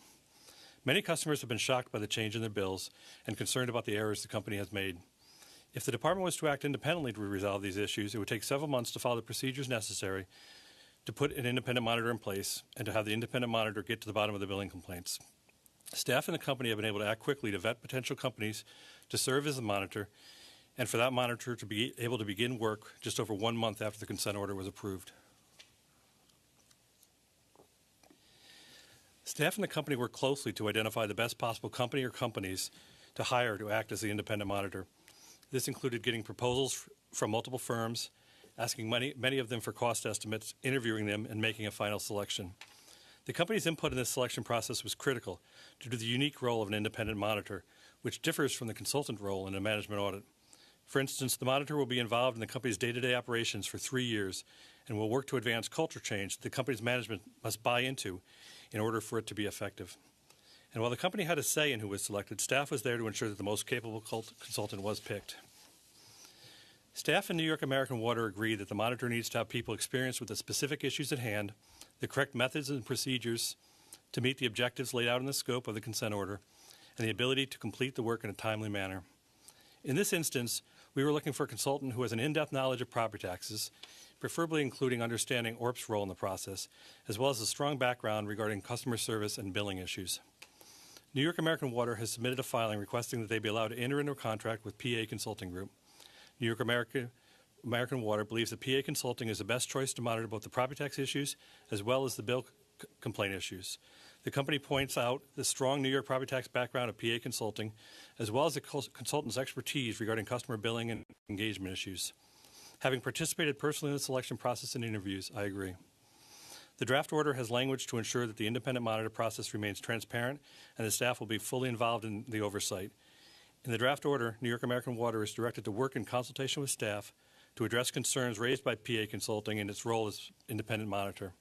Many customers have been shocked by the change in their bills and concerned about the errors the company has made. If the department was to act independently to resolve these issues, it would take several months to follow the procedures necessary to put an independent monitor in place and to have the independent monitor get to the bottom of the billing complaints. Staff in the company have been able to act quickly to vet potential companies to serve as a monitor, and for that monitor to be able to begin work just over 1 month after the consent order was approved. Staff in the company worked closely to identify the best possible company or companies to hire to act as the independent monitor. This included getting proposals from multiple firms, asking many of them for cost estimates, interviewing them, and making a final selection. The company's input in this selection process was critical due to the unique role of an independent monitor, which differs from the consultant role in a management audit. For instance, the monitor will be involved in the company's day-to-day operations for 3 years and will work to advance culture change that the company's management must buy into in order for it to be effective. And while the company had a say in who was selected, staff was there to ensure that the most capable consultant was picked. Staff in New York American Water agreed that the monitor needs to have people experienced with the specific issues at hand, the correct methods and procedures to meet the objectives laid out in the scope of the consent order, and the ability to complete the work in a timely manner. In this instance, we were looking for a consultant who has an in-depth knowledge of property taxes, preferably including understanding ORP's role in the process, as well as a strong background regarding customer service and billing issues. New York American Water has submitted a filing requesting that they be allowed to enter into a contract with PA Consulting Group. New York American Water believes that PA Consulting is the best choice to monitor both the property tax issues as well as the bill complaint issues. The company points out the strong New York property tax background of PA Consulting, as well as the consultant's expertise regarding customer billing and engagement issues. Having participated personally in the selection process and interviews, I agree. The draft order has language to ensure that the independent monitor process remains transparent and the staff will be fully involved in the oversight. In the draft order, New York American Water is directed to work in consultation with staff to address concerns raised by PA Consulting in its role as independent monitor.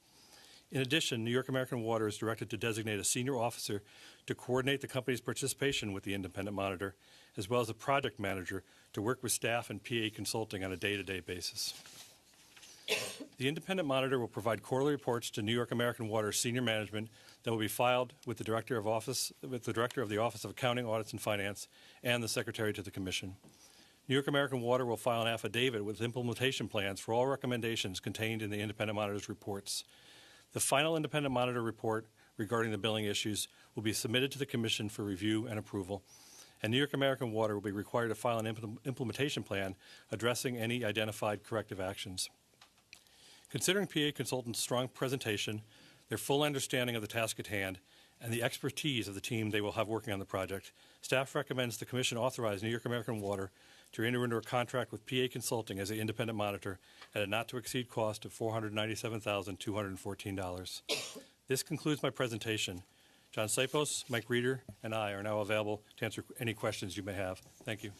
In addition, New York American Water is directed to designate a senior officer to coordinate the company's participation with the independent monitor, as well as a project manager to work with staff and PA Consulting on a day-to-day basis. The independent monitor will provide quarterly reports to New York American Water senior management that will be filed with the director of the Office of Accounting, Audits, and Finance and the Secretary to the Commission. New York American Water will file an affidavit with implementation plans for all recommendations contained in the independent monitor's reports. The final independent monitor report regarding the billing issues will be submitted to the Commission for review and approval, and New York American Water will be required to file an implementation plan addressing any identified corrective actions. Considering PA Consultants' strong presentation, their full understanding of the task at hand, and the expertise of the team they will have working on the project, staff recommends the Commission authorize New York American Water to enter into a contract with PA Consulting as the independent monitor at a not-to-exceed cost of $497,214. This concludes my presentation. John Sipos, Mike Reeder, and I are now available to answer any questions you may have. Thank you.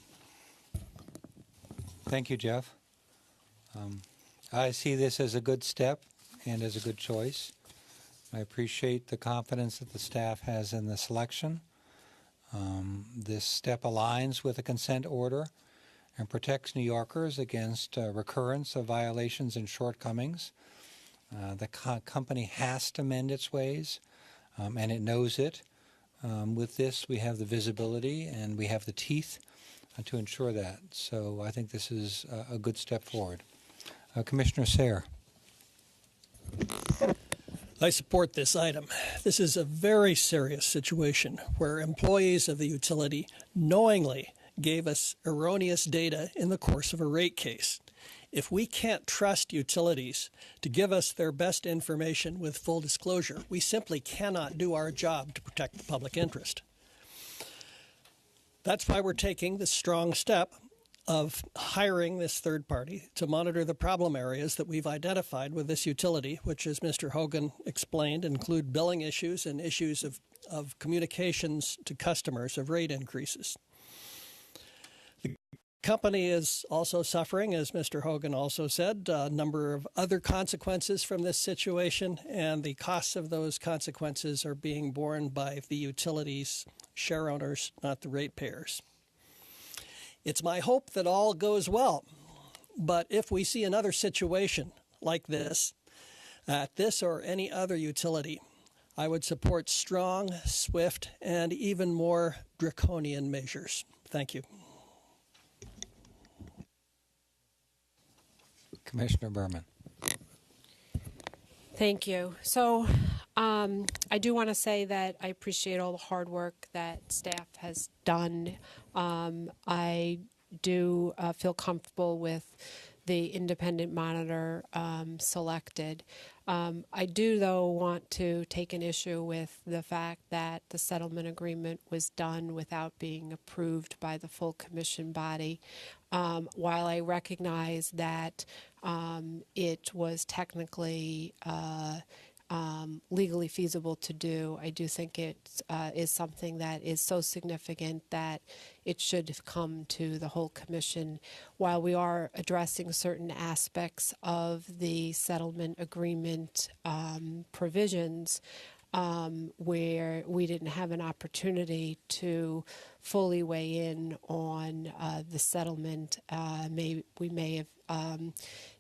Thank you, Jeff. I see this as a good step and as a good choice. I appreciate the confidence that the staff has in the selection. This step aligns with the consent order and protects New Yorkers against recurrence of violations and shortcomings. The company has to mend its ways, and it knows it. With this, we have the visibility and we have the teeth to ensure that. So I think this is a good step forward. Commissioner Sayre. I support this item. This is a very serious situation where employees of the utility knowingly gave us erroneous data in the course of a rate case. If we can't trust utilities to give us their best information with full disclosure, we simply cannot do our job to protect the public interest. That's why we're taking the strong step of hiring this third party to monitor the problem areas that we've identified with this utility, which, as Mr. Hogan explained, include billing issues and issues of communications to customers of rate increases. The company is also suffering, as Mr. Hogan also said, a number of other consequences from this situation, and the costs of those consequences are being borne by the utilities' share owners, not the ratepayers. It's my hope that all goes well, but if we see another situation like this, at this or any other utility, I would support strong, swift, and even more draconian measures. Thank you. Commissioner Berman. Thank you. So I do want to say that I appreciate all the hard work that staff has done. I do feel comfortable with the independent monitor selected. I do, though, want to take an issue with the fact that the settlement agreement was done without being approved by the full commission body. While I recognize that it was technically legally feasible to do, I do think it is something that is so significant that it should come to the whole commission. While we are addressing certain aspects of the settlement agreement provisions, where we didn't have an opportunity to fully weigh in on the settlement. We may have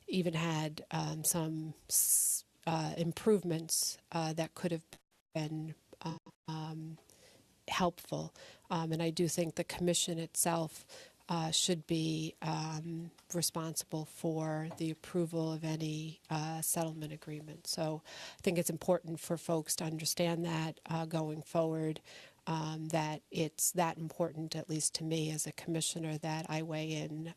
even had some improvements that could have been helpful. And I do think the commission itself should be responsible for the approval of any settlement agreement. So I think it's important for folks to understand that going forward, that it's that important, at least to me as a commissioner, that I weigh in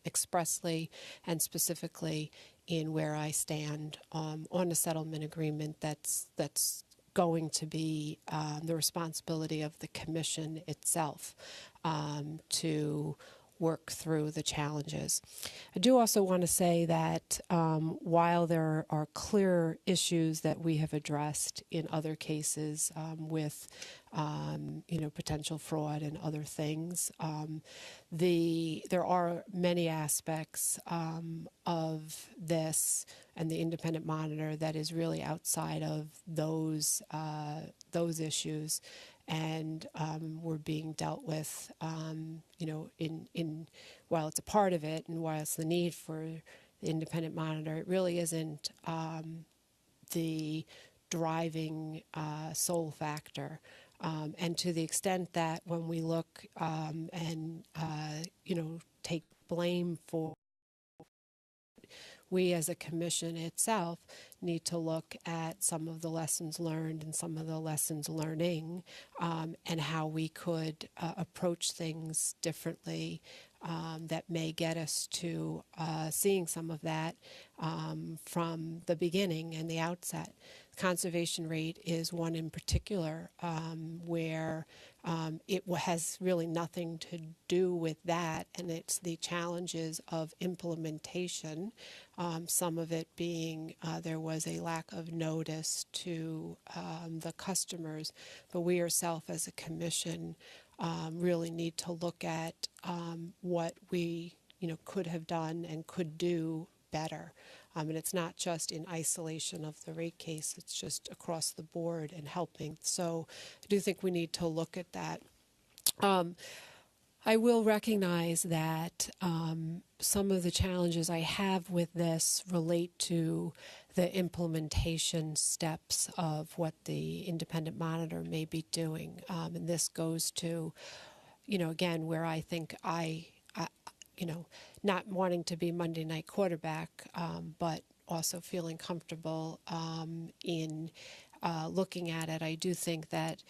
expressly and specifically in where I stand on a settlement agreement that's going to be the responsibility of the commission itself to work through the challenges. I do also want to say that while there are clear issues that we have addressed in other cases with potential fraud and other things, there are many aspects of this and the independent monitor that is really outside of those issues, and we're being dealt with, in while it's a part of it, and while it's the need for the independent monitor. It really isn't the driving sole factor. And to the extent that when we look and take blame for, we as a commission itself need to look at some of the lessons learned and some of the lessons learning, and how we could approach things differently that may get us to seeing some of that from the beginning and the outset. Conservation rate is one in particular where it has really nothing to do with that, and it's the challenges of implementation. Some of it being there was a lack of notice to the customers, but we ourselves as a commission really need to look at what we could have done and could do better. And it's not just in isolation of the rate case, it's just across the board and helping. So I do think we need to look at that. I will recognize that some of the challenges I have with this relate to the implementation steps of what the independent monitor may be doing. And this goes to, again, where I think not wanting to be Monday night quarterback, but also feeling comfortable in looking at it. I do think that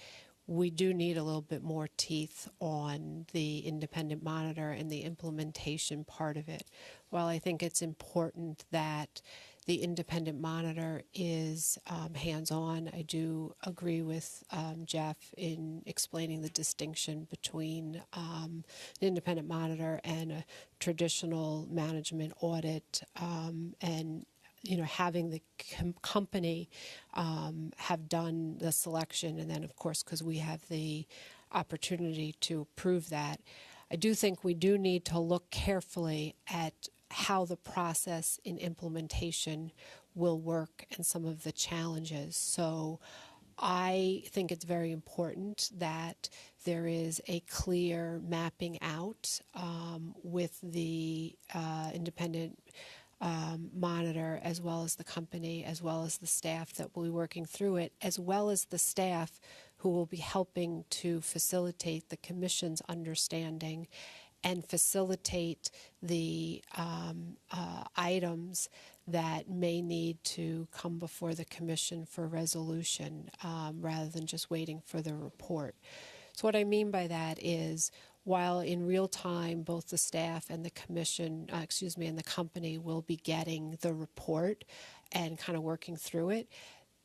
we do need a little bit more teeth on the independent monitor and the implementation part of it. While I think it's important that the independent monitor is hands-on, I do agree with Jeff in explaining the distinction between an independent monitor and a traditional management audit, and having the company have done the selection, and then of course because we have the opportunity to approve that. I do think we do need to look carefully at how the process in implementation will work and some of the challenges. So I think it's very important that there is a clear mapping out with the independent monitor, as well as the company, as well as the staff that will be working through it, as well as the staff who will be helping to facilitate the commission's understanding and facilitate the items that may need to come before the commission for resolution rather than just waiting for the report. So what I mean by that is, while in real time both the staff and the commission, and the company will be getting the report and kind of working through it,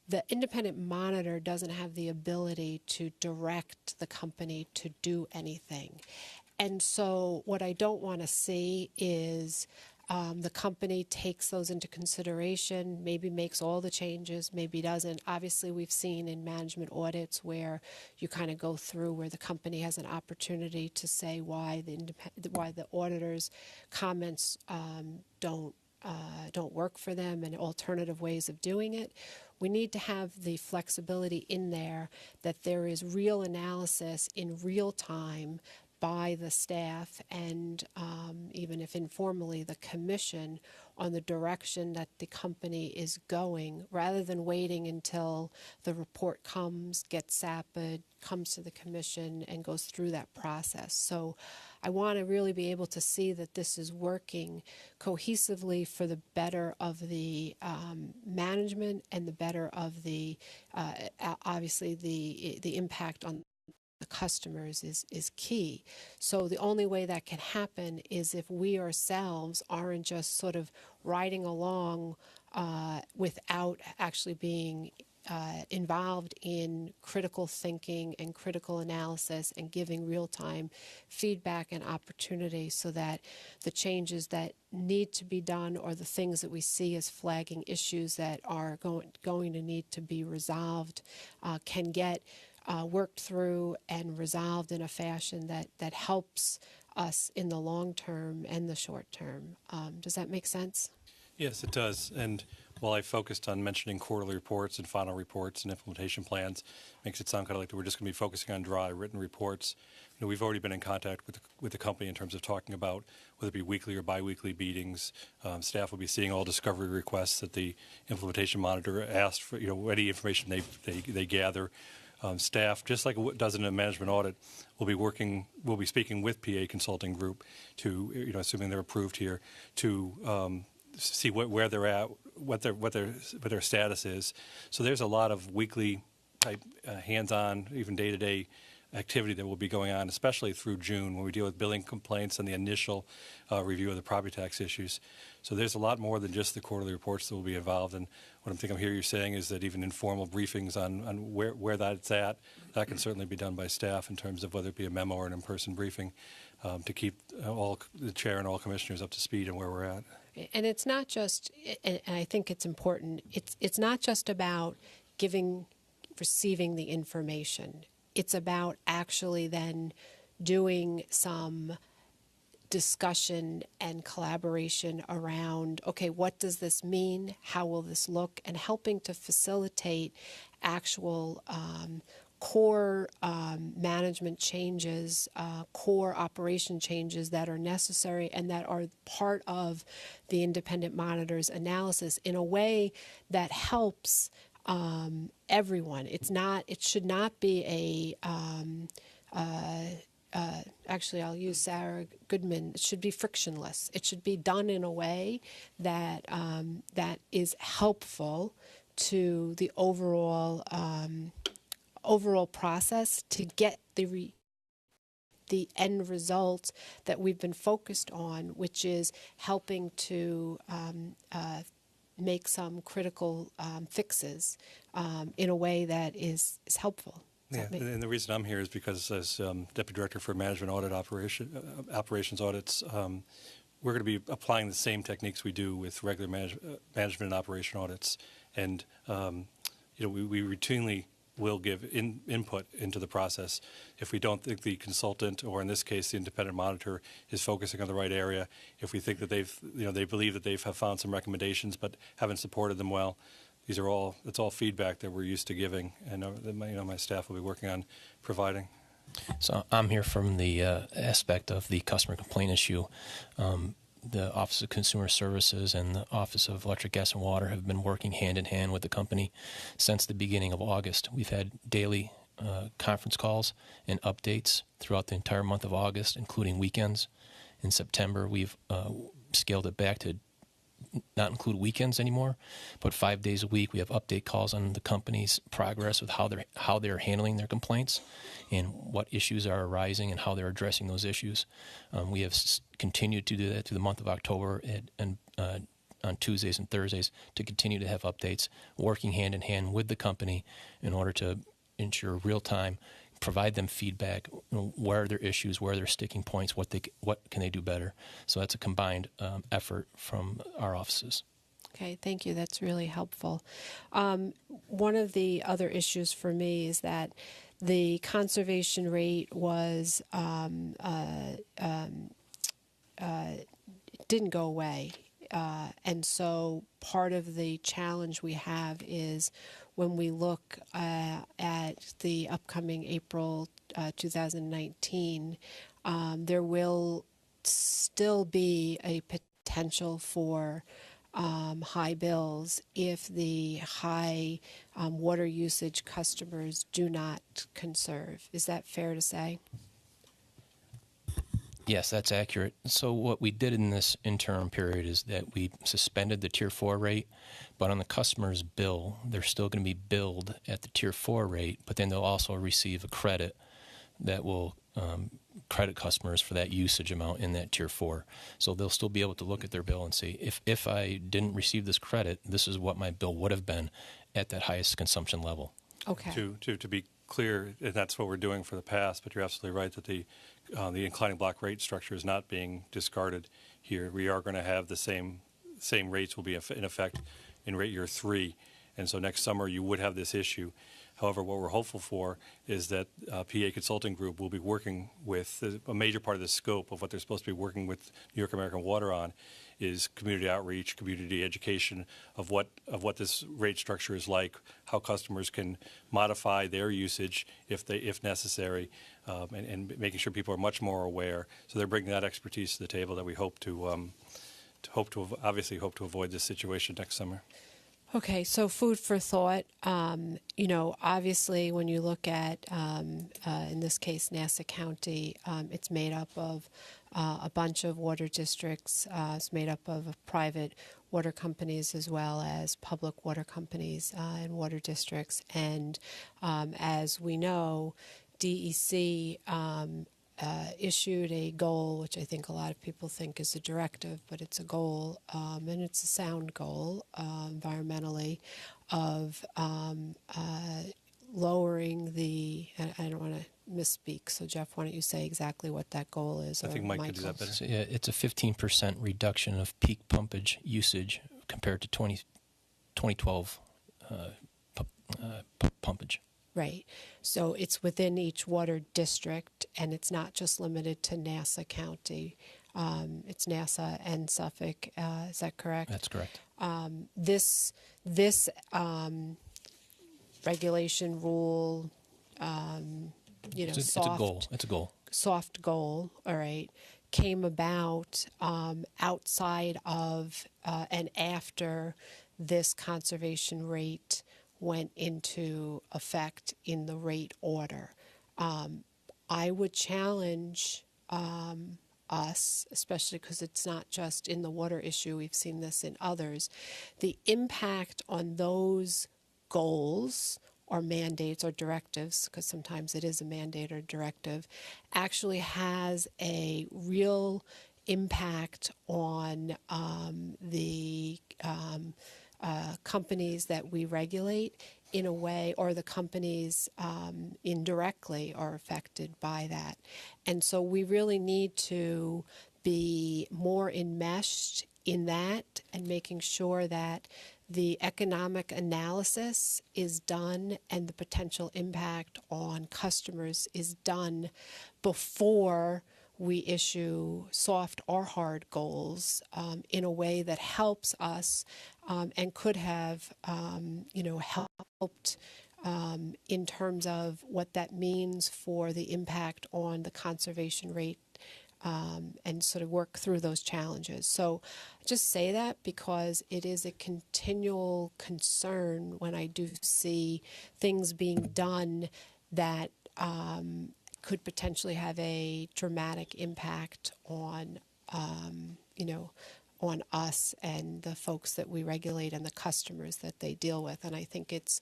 the independent monitor doesn't have the ability to direct the company to do anything. And so what I don't want to see is the company takes those into consideration, maybe makes all the changes, maybe doesn't. Obviously, we've seen in management audits where you kind of go through where the company has an opportunity to say why the auditor's comments don't work for them and alternative ways of doing it. We need to have the flexibility in there that there is real analysis in real time by the staff and even if informally the commission on the direction that the company is going, rather than waiting until the report comes, gets sapid, comes to the commission and goes through that process. So I want to really be able to see that this is working cohesively for the better of the management and the better of the obviously the impact on the customers is key. So the only way that can happen is if we ourselves aren't just sort of riding along without actually being involved in critical thinking and critical analysis and giving real-time feedback and opportunity, so that the changes that need to be done or the things that we see as flagging issues that are going to need to be resolved can get worked through and resolved in a fashion that helps us in the long term and the short term. Does that make sense? Yes, it does. And while I focused on mentioning quarterly reports and final reports and implementation plans, makes it sound kind of like we're just going to be focusing on dry written reports. You know, we've already been in contact with the company in terms of talking about whether it be weekly or biweekly meetings. Staff will be seeing all discovery requests that the implementation monitor asked for. You know, any information they gather. Staff, just like it does in a management audit, will be speaking with PA Consulting Group to, you know, assuming they're approved here, to see where they're at, what their status is. So there's a lot of weekly type hands-on, even day-to-day activity that will be going on, especially through June when we deal with billing complaints and the initial review of the property tax issues. So there's a lot more than just the quarterly reports that will be involved. And what I'm hearing you saying is that even informal briefings on where that's at, that can certainly be done by staff in terms of whether it be a memo or an in-person briefing to keep all the chair and all commissioners up to speed on where we're at. And it's not just, and I think it's important, it's not just about receiving the information. It's about actually then doing some discussion and collaboration around, okay, what does this mean? How will this look? And helping to facilitate actual core management changes, core operation changes that are necessary and that are part of the independent monitor's analysis in a way that helps everyone. It should not be actually I'll use Sarah Goodman, it should be frictionless. It should be done in a way that that is helpful to the overall process to get the end result that we've been focused on, which is helping to make some critical fixes in a way that is helpful. Yeah, and the reason I'm here is because as Deputy Director for Management Audit Operations Audits, we're going to be applying the same techniques we do with regular management and operation audits. And, you know, we routinely will give input into the process. If we don't think the consultant, or in this case the independent monitor, is focusing on the right area, if we think that they believe that they have found some recommendations but haven't supported them well, it's all feedback that we're used to giving, and my staff will be working on providing. So I'm here from the aspect of the customer complaint issue. The Office of Consumer Services and the Office of Electric, Gas, and Water have been working hand in hand with the company since the beginning of August. We've had daily conference calls and updates throughout the entire month of August, including weekends. In September, we've scaled it back to not include weekends anymore, but 5 days a week. We have update calls on the company's progress with how they're handling their complaints and what issues are arising and how they're addressing those issues. We have continued to do that through the month of October and on Tuesdays and Thursdays to continue to have updates, working hand in hand with the company in order to ensure real time, provide them feedback, where are their issues, where are their sticking points, what can they do better. So that's a combined effort from our offices. Okay, thank you. That's really helpful. One of the other issues for me is that the conservation rate was didn't go away, and so part of the challenge we have is when we look at the upcoming April 2019, there will still be a potential for high bills if the high water usage customers do not conserve. Is that fair to say? Yes, that's accurate. So what we did in this interim period is that we suspended the Tier 4 rate, but on the customer's bill, they're still going to be billed at the Tier 4 rate, but then they'll also receive a credit that will credit customers for that usage amount in that Tier 4. So they'll still be able to look at their bill and say, if I didn't receive this credit, this is what my bill would have been at that highest consumption level. Okay. To be clear, and that's what we're doing for the past, but you're absolutely right that the inclining block rate structure is not being discarded here. We are going to have the same rates will be in effect in rate year 3, and so next summer you would have this issue. However, what we're hopeful for is that PA Consulting Group will be working with a major part of the scope of what they're supposed to be working with New York American Water on is community outreach, community education of what this rate structure is like, how customers can modify their usage if necessary, and making sure people are much more aware. So they're bringing that expertise to the table that we hope to avoid this situation next summer. Okay, so food for thought. Obviously, when you look at, in this case, Nassau County, it's made up of a bunch of water districts. It's made up of private water companies as well as public water companies and water districts. And as we know, DEC issued a goal, which I think a lot of people think is a directive, but it's a goal, and it's a sound goal environmentally, of lowering the, I don't want to misspeak, so Jeff, why don't you say exactly what that goal is? I think Mike could do that better. So, yeah, it's a 15% reduction of peak pumpage usage compared to 2012 pumpage. Right. So it's within each water district, and it's not just limited to Nassau County. It's Nassau and Suffolk. Is that correct? That's correct. This regulation rule, It's a goal. It's a goal. Soft goal, all right, came about outside of and after this conservation rate went into effect in the rate order. I would challenge us, especially because it's not just in the water issue, we've seen this in others, the impact on those goals or mandates or directives, because sometimes it is a mandate or directive, actually has a real impact on the companies that we regulate in a way, or the companies indirectly are affected by that. And so we really need to be more enmeshed in that and making sure that the economic analysis is done and the potential impact on customers is done before we issue soft or hard goals in a way that helps us and could have, helped in terms of what that means for the impact on the conservation rate and sort of work through those challenges. So I just say that because it is a continual concern when I do see things being done that could potentially have a dramatic impact on, on us and the folks that we regulate and the customers that they deal with. And I think it's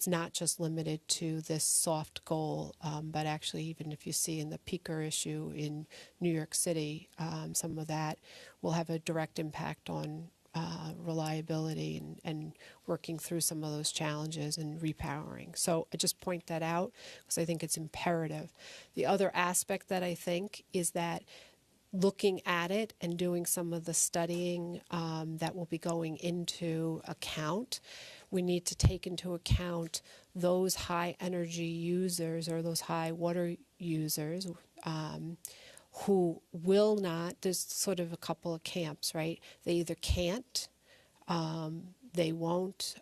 not just limited to this soft goal, but actually even if you see in the peaker issue in New York City, some of that will have a direct impact on reliability and working through some of those challenges and repowering. So I just point that out because I think it's imperative. The other aspect that I think is that looking at it and doing some of the studying that will be going into account, we need to take into account those high energy users or those high water users who will not, there's sort of a couple of camps, right? They either can't, they won't,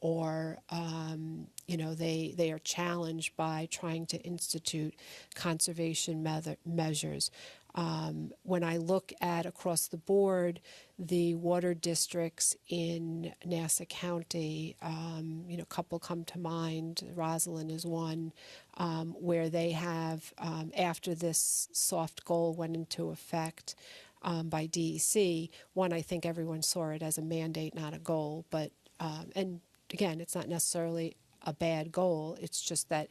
or they are challenged by trying to institute conservation measures. When I look at across the board, the water districts in Nassau County, a couple come to mind. Roslyn is one, where they have, after this soft goal went into effect by DEC, one, I think everyone saw it as a mandate, not a goal. But, and again, it's not necessarily a bad goal. It's just that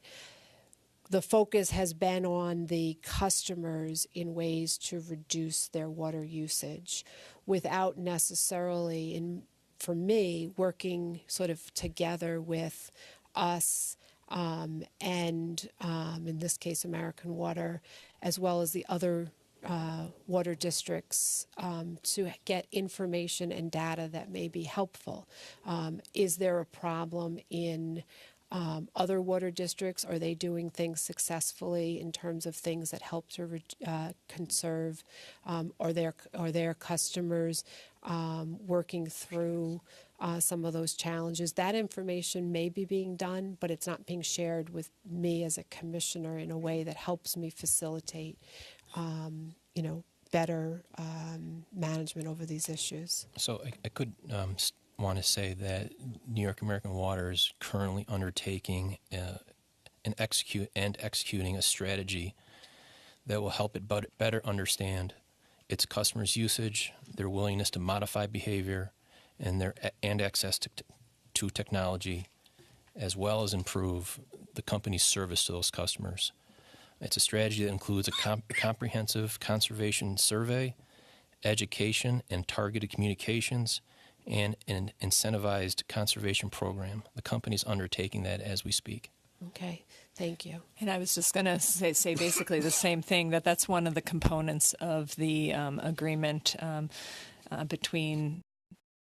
the focus has been on the customers in ways to reduce their water usage without necessarily, for me, working sort of together with us and, in this case, American Water, as well as the other water districts to get information and data that may be helpful. Is there a problem in other water districts? Are they doing things successfully in terms of things that help to conserve? Are their customers working through some of those challenges? That information may be being done, but it's not being shared with me as a commissioner in a way that helps me facilitate, better management over these issues. So I could want to say that New York American Water is currently undertaking and executing a strategy that will help it better understand its customers' usage, their willingness to modify behavior, and access to technology, as well as improve the company's service to those customers. It's a strategy that includes a comprehensive conservation survey, education and targeted communications, and an incentivized conservation program. The company's undertaking that as we speak. Okay, thank you. And I was just going to say basically the same thing, that's one of the components of the agreement between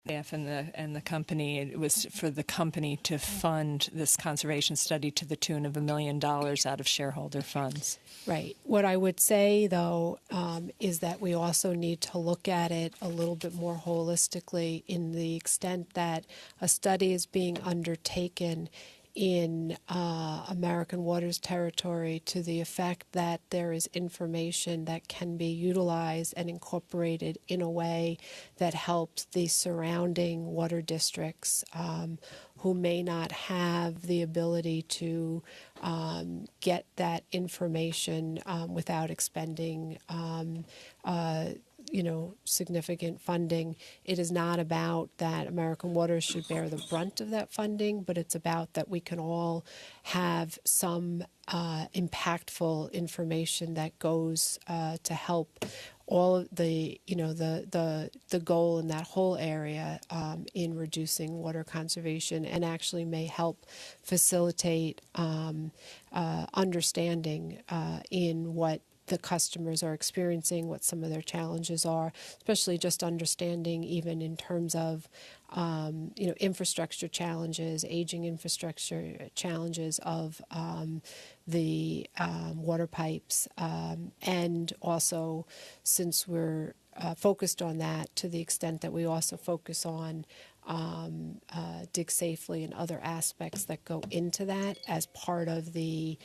staff and the company. It was for the company to fund this conservation study to the tune of $1 million out of shareholder funds. Right. What I would say, though, is that we also need to look at it a little bit more holistically in the extent that a study is being undertaken in American Waters territory to the effect that there is information that can be utilized and incorporated in a way that helps the surrounding water districts who may not have the ability to get that information without expending significant funding. It is not about that American Waters should bear the brunt of that funding, but it's about that we can all have some impactful information that goes to help all of the goal in that whole area in reducing water conservation, and actually may help facilitate understanding in what the customers are experiencing, what some of their challenges are, especially just understanding even in terms of infrastructure challenges, aging infrastructure challenges of the water pipes, and also, since we're focused on that, to the extent that we also focus on dig safely and other aspects that go into that as part of the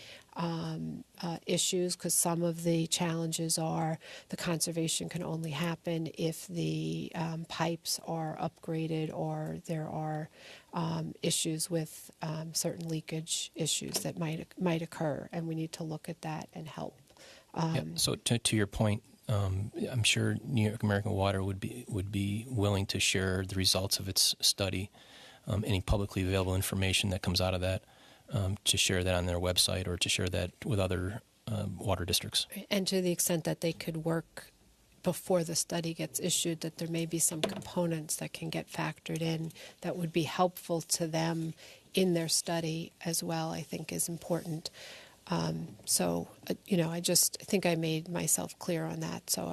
issues, because some of the challenges are the conservation can only happen if the pipes are upgraded, or there are issues with certain leakage issues that might occur, and we need to look at that and help. So to your point, I'm sure New York American Water would be willing to share the results of its study, any publicly available information that comes out of that, to share that on their website or to share that with other water districts. And to the extent that they could work before the study gets issued, that there may be some components that can get factored in that would be helpful to them in their study as well, I think is important. I think I made myself clear on that, so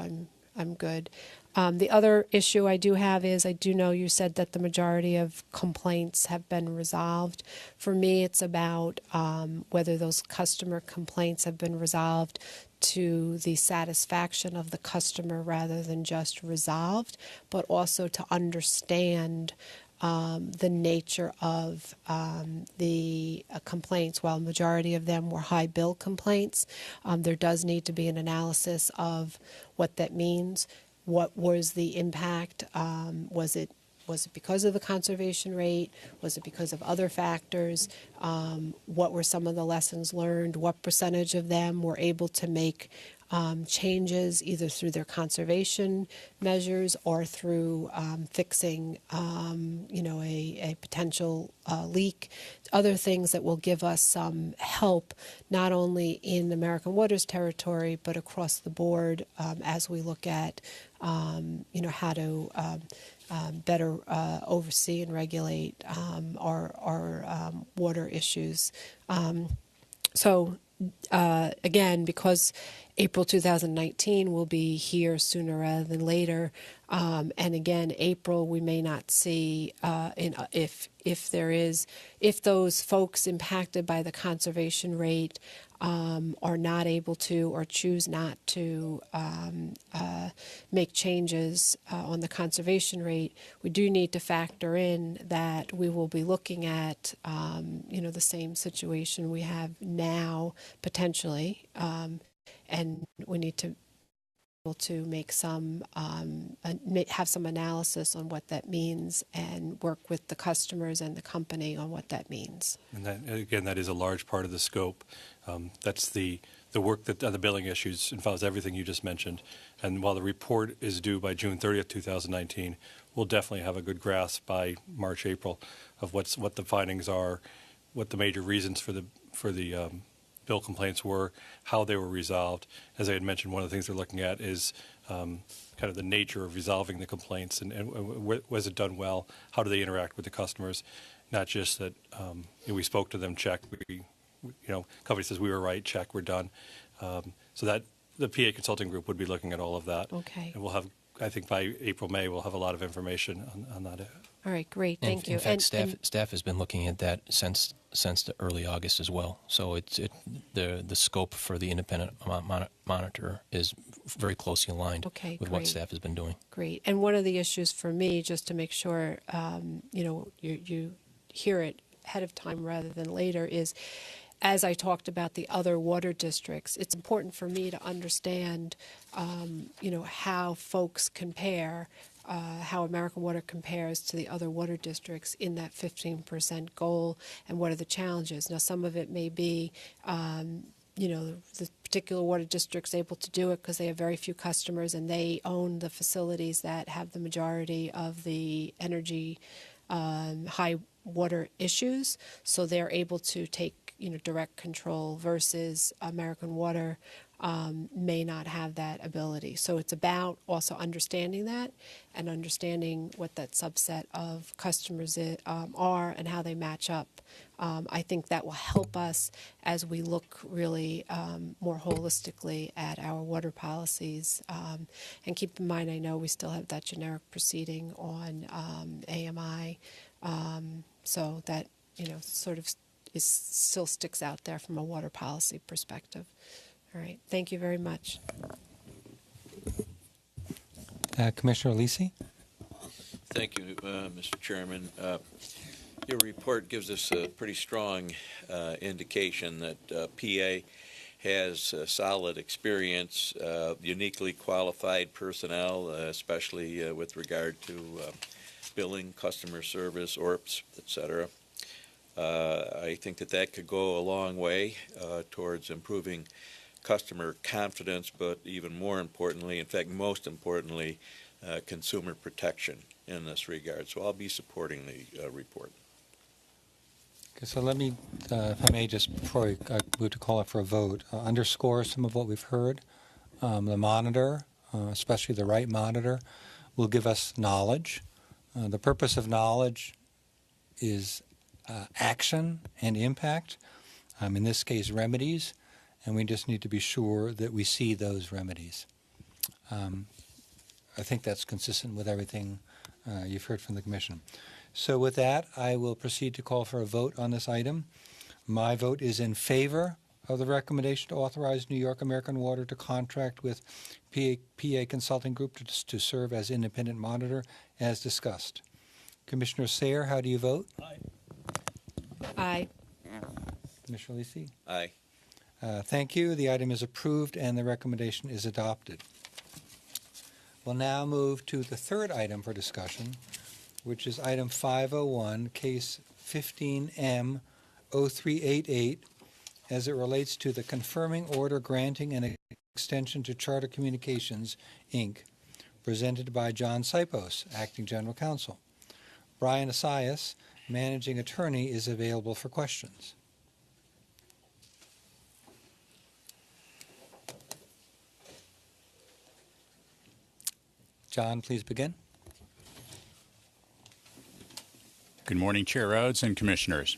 I'm good. The other issue I do have is, I do know you said that the majority of complaints have been resolved. For me, it's about whether those customer complaints have been resolved to the satisfaction of the customer rather than just resolved, but also to understand the nature of the complaints. While the majority of them were high bill complaints, there does need to be an analysis of what that means. What was the impact? Was it because of the conservation rate? Was it because of other factors? What were some of the lessons learned? What percentage of them were able to make changes either through their conservation measures or through fixing, a potential leak? Other things that will give us some help, not only in American Waters territory, but across the board as we look at, how to better oversee and regulate our water issues. So again, because April 2019 will be here sooner rather than later, and again, April we may not see if those folks impacted by the conservation rate are not able to or choose not to make changes on the conservation rate. We do need to factor in that we will be looking at the same situation we have now potentially, and we need to be able to make have some analysis on what that means and work with the customers and the company on what that means. And that, again, that is a large part of the scope. That's the work that the billing issues involves everything you just mentioned. And while the report is due by June 30th, 2019, we'll definitely have a good grasp by March, April of what the findings are, what the major reasons for the bill complaints were, how they were resolved. As I had mentioned, one of the things they're looking at is kind of the nature of resolving the complaints and was it done well? How do they interact with the customers? Not just that we spoke to them, check. Company says we were right, check, we're done. So that the PA Consulting Group would be looking at all of that. Okay. And we'll have, I think by April, May, we'll have a lot of information on that. All right, great, thank you. In fact, staff has been looking at that since the early August as well. So the scope for the independent monitor is very closely aligned with what staff has been doing. Great. And one of the issues for me, just to make sure you hear it ahead of time rather than later, is as I talked about the other water districts, it's important for me to understand, how folks compare. How American Water compares to the other water districts in that 15% goal, and what are the challenges. Now, some of it may be, the particular water district's able to do it because they have very few customers and they own the facilities that have the majority of the energy high water issues, so they're able to take direct control, versus American Water may not have that ability. So it's about also understanding that and understanding what that subset of customers are and how they match up. I think that will help us as we look really more holistically at our water policies. And keep in mind, I know we still have that generic proceeding on AMI, so that sort of still sticks out there from a water policy perspective. All right. Thank you very much. Commissioner Lisi? Thank you, Mr. Chairman. Your report gives us a pretty strong indication that PA has solid experience, uniquely qualified personnel, especially with regard to billing, customer service, ORPS, et cetera. I think that could go a long way towards improving customer confidence, but even more importantly, in fact, most importantly, consumer protection in this regard. So I'll be supporting the report. Okay, so let me, if I may, just before we move to call it for a vote, underscore some of what we've heard. The monitor, especially the right monitor, will give us knowledge. The purpose of knowledge is action and impact, in this case remedies, and we just need to be sure that we see those remedies. I think that's consistent with everything you've heard from the Commission. So with that, I will proceed to call for a vote on this item. My vote is in favor of the recommendation to authorize New York American Water to contract with PA Consulting Group to serve as independent monitor, as discussed. Commissioner Sayre, how do you vote? Aye. Aye. Commissioner Lisi? Aye. Thank you. The item is approved and the recommendation is adopted. We'll now move to the third item for discussion, which is item 501, case 15M0388, as it relates to the confirming order granting an extension to Charter Communications, Inc., presented by John Sipos, Acting General Counsel. Brian Asias, Managing Attorney, is available for questions. John, please begin. Good morning, Chair Rhodes and Commissioners.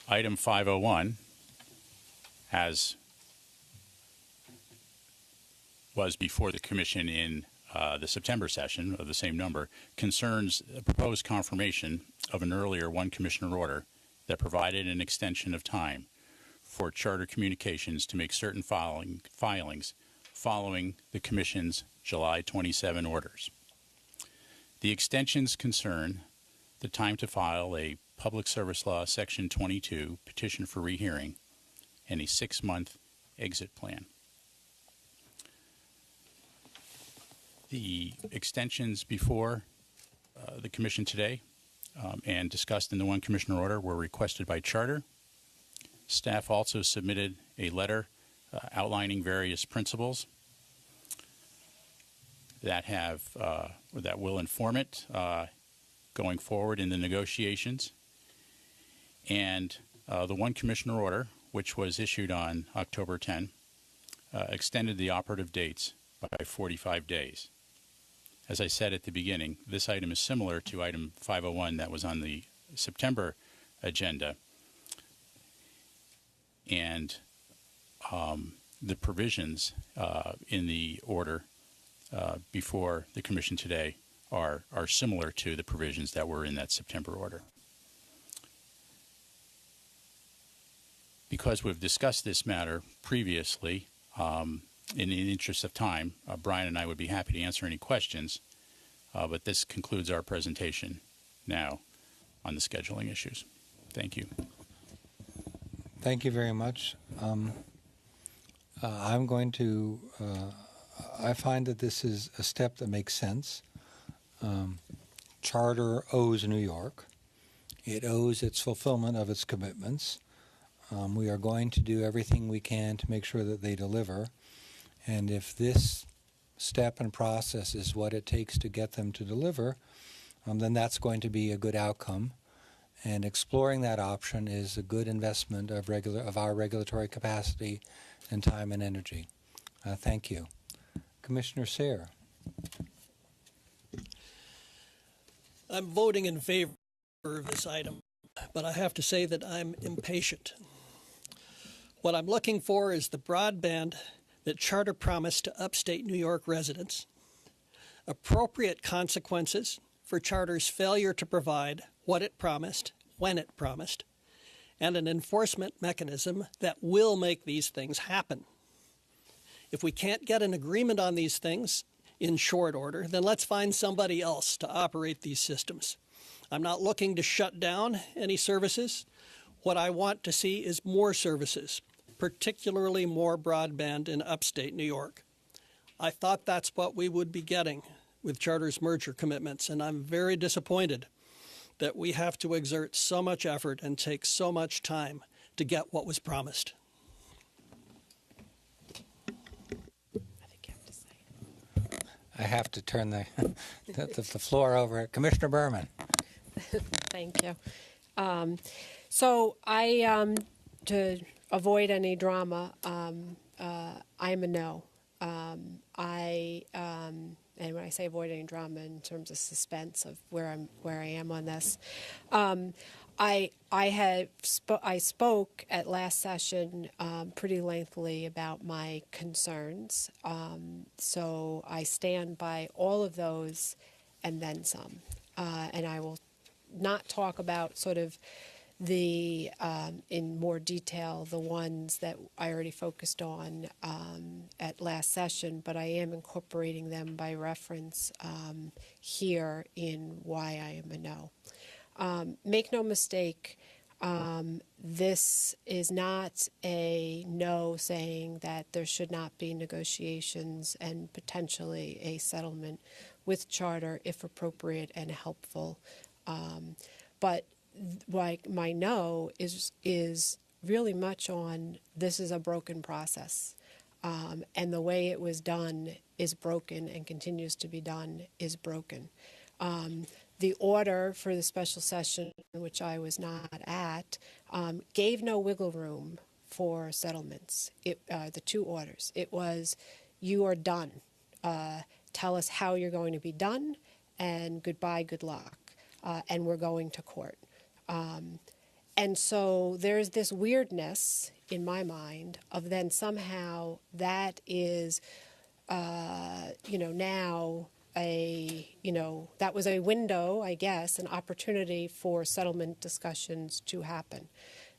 Item 501 was before the Commission in the September session of the same number, concerns a proposed confirmation of an earlier one Commissioner order that provided an extension of time for Charter Communications to make certain filings following the Commission's July 27 orders. The extensions concern the time to file a Public Service Law Section 22 petition for rehearing and a 6-month exit plan. The extensions before the Commission today and discussed in the one Commissioner order were requested by Charter. Staff also submitted a letter outlining various principles that that will inform it going forward in the negotiations. And the one Commissioner order, which was issued on October 10, extended the operative dates by 45 days. As I said at the beginning, this item is similar to item 501 that was on the September agenda. And the provisions in the order before the Commission today are similar to the provisions that were in that September order. Because we've discussed this matter previously, in the interest of time, Brian and I would be happy to answer any questions, but this concludes our presentation now on the scheduling issues. Thank you. Thank you very much. I'm going to, I find that this is a step that makes sense. Charter owes New York. It owes its fulfillment of its commitments. We are going to do everything we can to make sure that they deliver. And if this step and process is what it takes to get them to deliver, then that's going to be a good outcome. And exploring that option is a good investment of our regulatory capacity and time and energy. Thank you. Commissioner Sayre. I'm voting in favor of this item, but I have to say that I'm impatient. What I'm looking for is the broadband that Charter promised to upstate New York residents, appropriate consequences for Charter's failure to provide what it promised, when it promised, and an enforcement mechanism that will make these things happen. If we can't get an agreement on these things in short order, then let's find somebody else to operate these systems. I'm not looking to shut down any services. What I want to see is more services, particularly more broadband in upstate New York. I thought that's what we would be getting with Charter's merger commitments, and I'm very disappointed that we have to exert so much effort and take so much time to get what was promised. I have to turn the floor over. Commissioner Berman. Thank you. So I, to avoid any drama, I'm a no. And when I say avoid any drama in terms of suspense of where I am on this, I spoke at last session pretty lengthily about my concerns. So I stand by all of those and then some. And I will not talk about sort of the in more detail the ones that I already focused on at last session, but I am incorporating them by reference here in why I am a no. Make no mistake, this is not a no saying that there should not be negotiations and potentially a settlement with Charter if appropriate and helpful. But my no is really much on this is a broken process. And the way it was done is broken and continues to be done is broken. The order for the special session, which I was not at, gave no wiggle room for settlements. The two orders. It was, you are done. Tell us how you're going to be done, and goodbye, good luck. And we're going to court. And so there's this weirdness in my mind, of then somehow that is, now that was a window, I guess, an opportunity for settlement discussions to happen.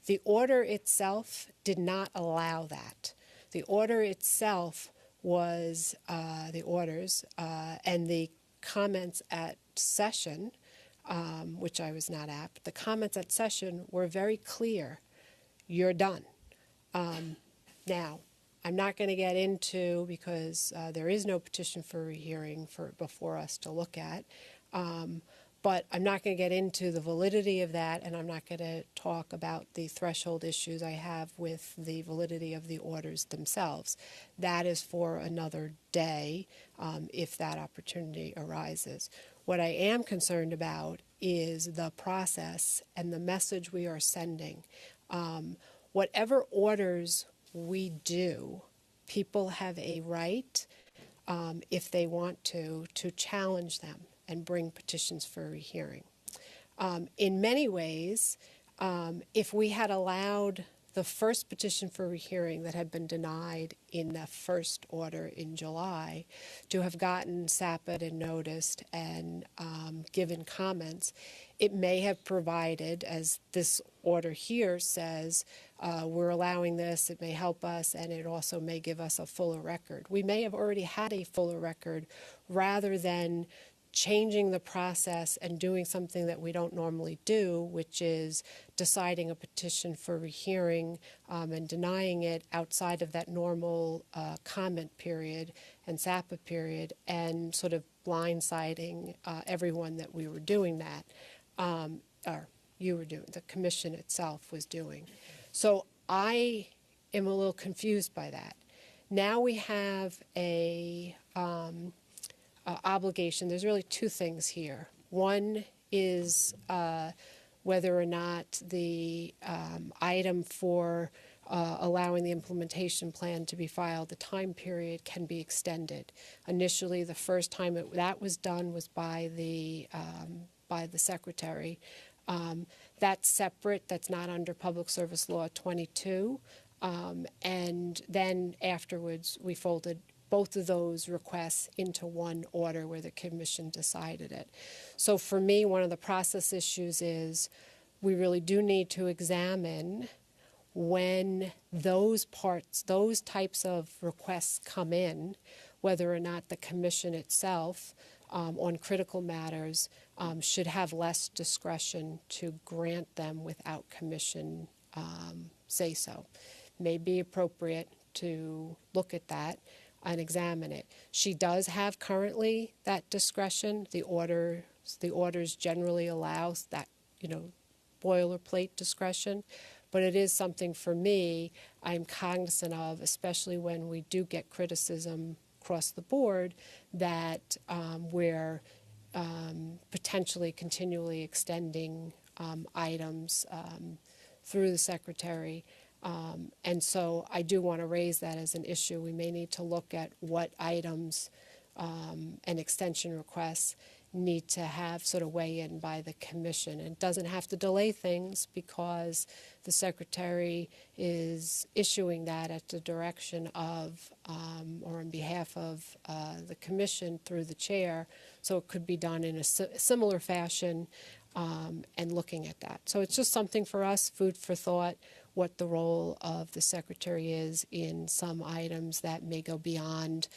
The order itself did not allow that. The order itself was the orders and the comments at session, which I was not at, but the comments at session were very clear. You're done. Now, I'm not going to get into, because there is no petition for rehearing before us to look at, but I'm not going to get into the validity of that, and I'm not going to talk about the threshold issues I have with the validity of the orders themselves. That is for another day if that opportunity arises. What I am concerned about is the process and the message we are sending. Whatever orders we do, people have a right, if they want to challenge them and bring petitions for rehearing. In many ways, if we had allowed the first petition for rehearing that had been denied in the first order in July to have gotten SAPA'd and noticed and given comments, it may have provided, as this order here says, we're allowing this, it may help us, and it also may give us a fuller record. We may have already had a fuller record rather than changing the process and doing something that we don't normally do, which is deciding a petition for rehearing and denying it outside of that normal comment period and SAPA period, and sort of blindsiding everyone that we were doing that, or you were doing, the commission itself was doing. So I am a little confused by that. Now we have a obligation. There's really two things here. One is whether or not the item for allowing the implementation plan to be filed, the time period can be extended. Initially, the first time that was done was by the secretary. That's separate. That's not under Public Service Law 22. And then afterwards, we folded both of those requests into one order where the commission decided it. So for me, one of the process issues is we really do need to examine when those types of requests come in, whether or not the commission itself on critical matters should have less discretion to grant them without commission say-so. May be appropriate to look at that and examine it. She does have currently that discretion. The orders generally allow that, boilerplate discretion, but it is something for me I'm cognizant of, especially when we do get criticism across the board that we're potentially continually extending items through the secretary. And so I do want to raise that as an issue. We may need to look at what items and extension requests need to have sort of weigh in by the commission. And it doesn't have to delay things because the secretary is issuing that at the direction of or on behalf of the commission through the chair. So it could be done in a similar fashion and looking at that. So it's just something for us, food for thought, what the role of the secretary is in some items that may go beyond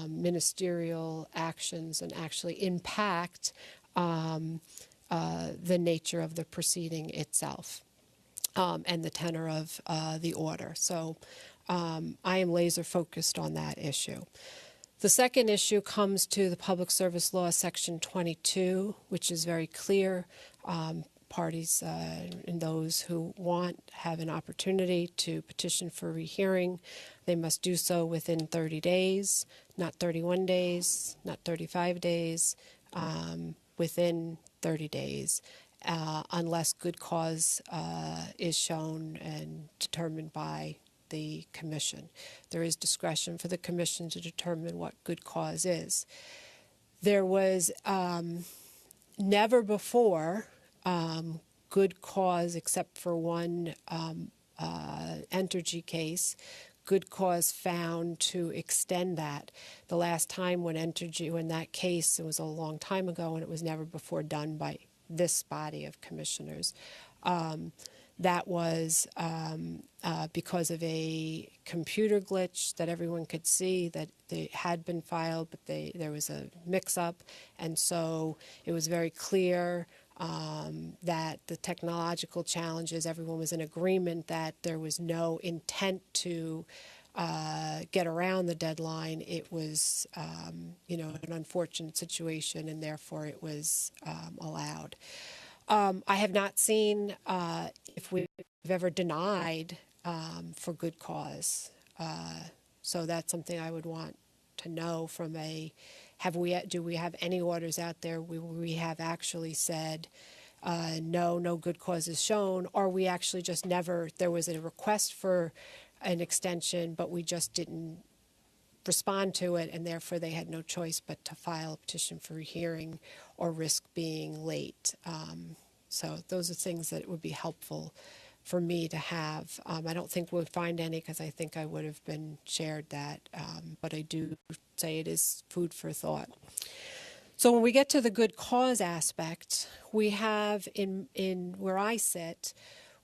ministerial actions and actually impact the nature of the proceeding itself and the tenor of the order. So I am laser focused on that issue. The second issue comes to the Public Service Law Section 22, which is very clear. Parties and those who have an opportunity to petition for rehearing. They must do so within 30 days, not 31 days, not 35 days, within 30 days, unless good cause is shown and determined by the commission. There is discretion for the commission to determine what good cause is. There was never before good cause except for one Entergy case, good cause found to extend that. The last time when that case, it was a long time ago, and it was never before done by this body of commissioners. That was because of a computer glitch that everyone could see that they had been filed, but there was a mix-up, and so it was very clear that the technological challenges, everyone was in agreement that there was no intent to get around the deadline. It was, an unfortunate situation, and therefore it was allowed. I have not seen if we've ever denied for good cause. So that's something I would want to know from do we have any orders out there where we have actually said, no good cause is shown, or we actually just never, there was a request for an extension, but we just didn't respond to it, and therefore they had no choice but to file a petition for rehearing or risk being late. So those are things that would be helpful for me to have. I don't think we'll find any because I think I would have been shared that, but I do say it is food for thought. So when we get to the good cause aspect, we have in where I sit,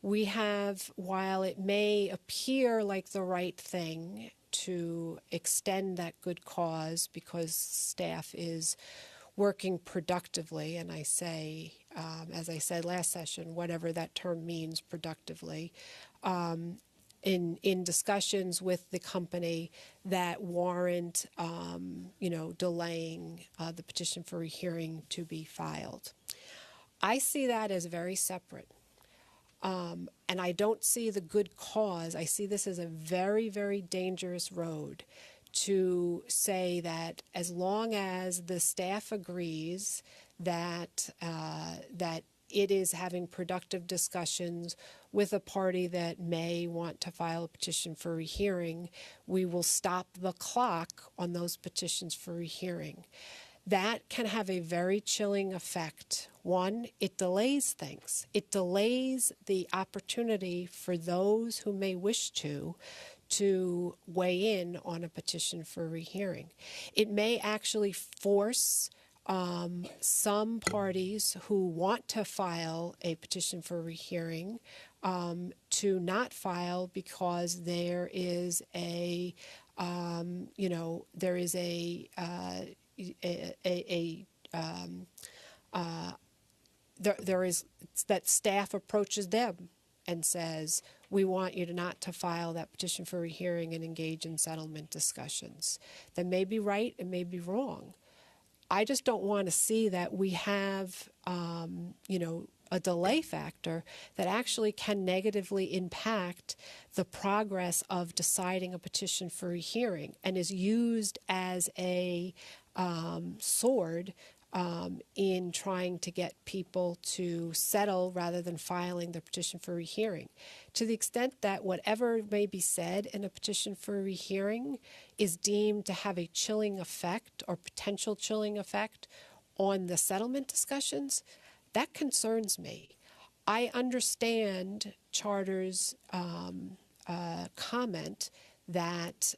we have, while it may appear like the right thing to extend that good cause because staff is working productively, and I say, as I said last session, whatever that term means, productively, in discussions with the company that warrant, delaying the petition for rehearing to be filed. I see that as very separate. And I don't see the good cause. I see this as a very, very dangerous road to say that as long as the staff agrees that that it is having productive discussions with a party that may want to file a petition for rehearing, we will stop the clock on those petitions for rehearing. That can have a very chilling effect. One, it delays things. It delays the opportunity for those who may wish to weigh in on a petition for rehearing. It may actually force some parties who want to file a petition for rehearing to not file because there is a there is that staff approaches them and says, we want you not to file that petition for rehearing and engage in settlement discussions. That may be right, it may be wrong. I just don't want to see that we have, a delay factor that actually can negatively impact the progress of deciding a petition for rehearing and is used as a sword in trying to get people to settle rather than filing the petition for rehearing. To the extent that whatever may be said in a petition for rehearing is deemed to have a chilling effect or potential chilling effect on the settlement discussions, that concerns me. I understand Charter's comment that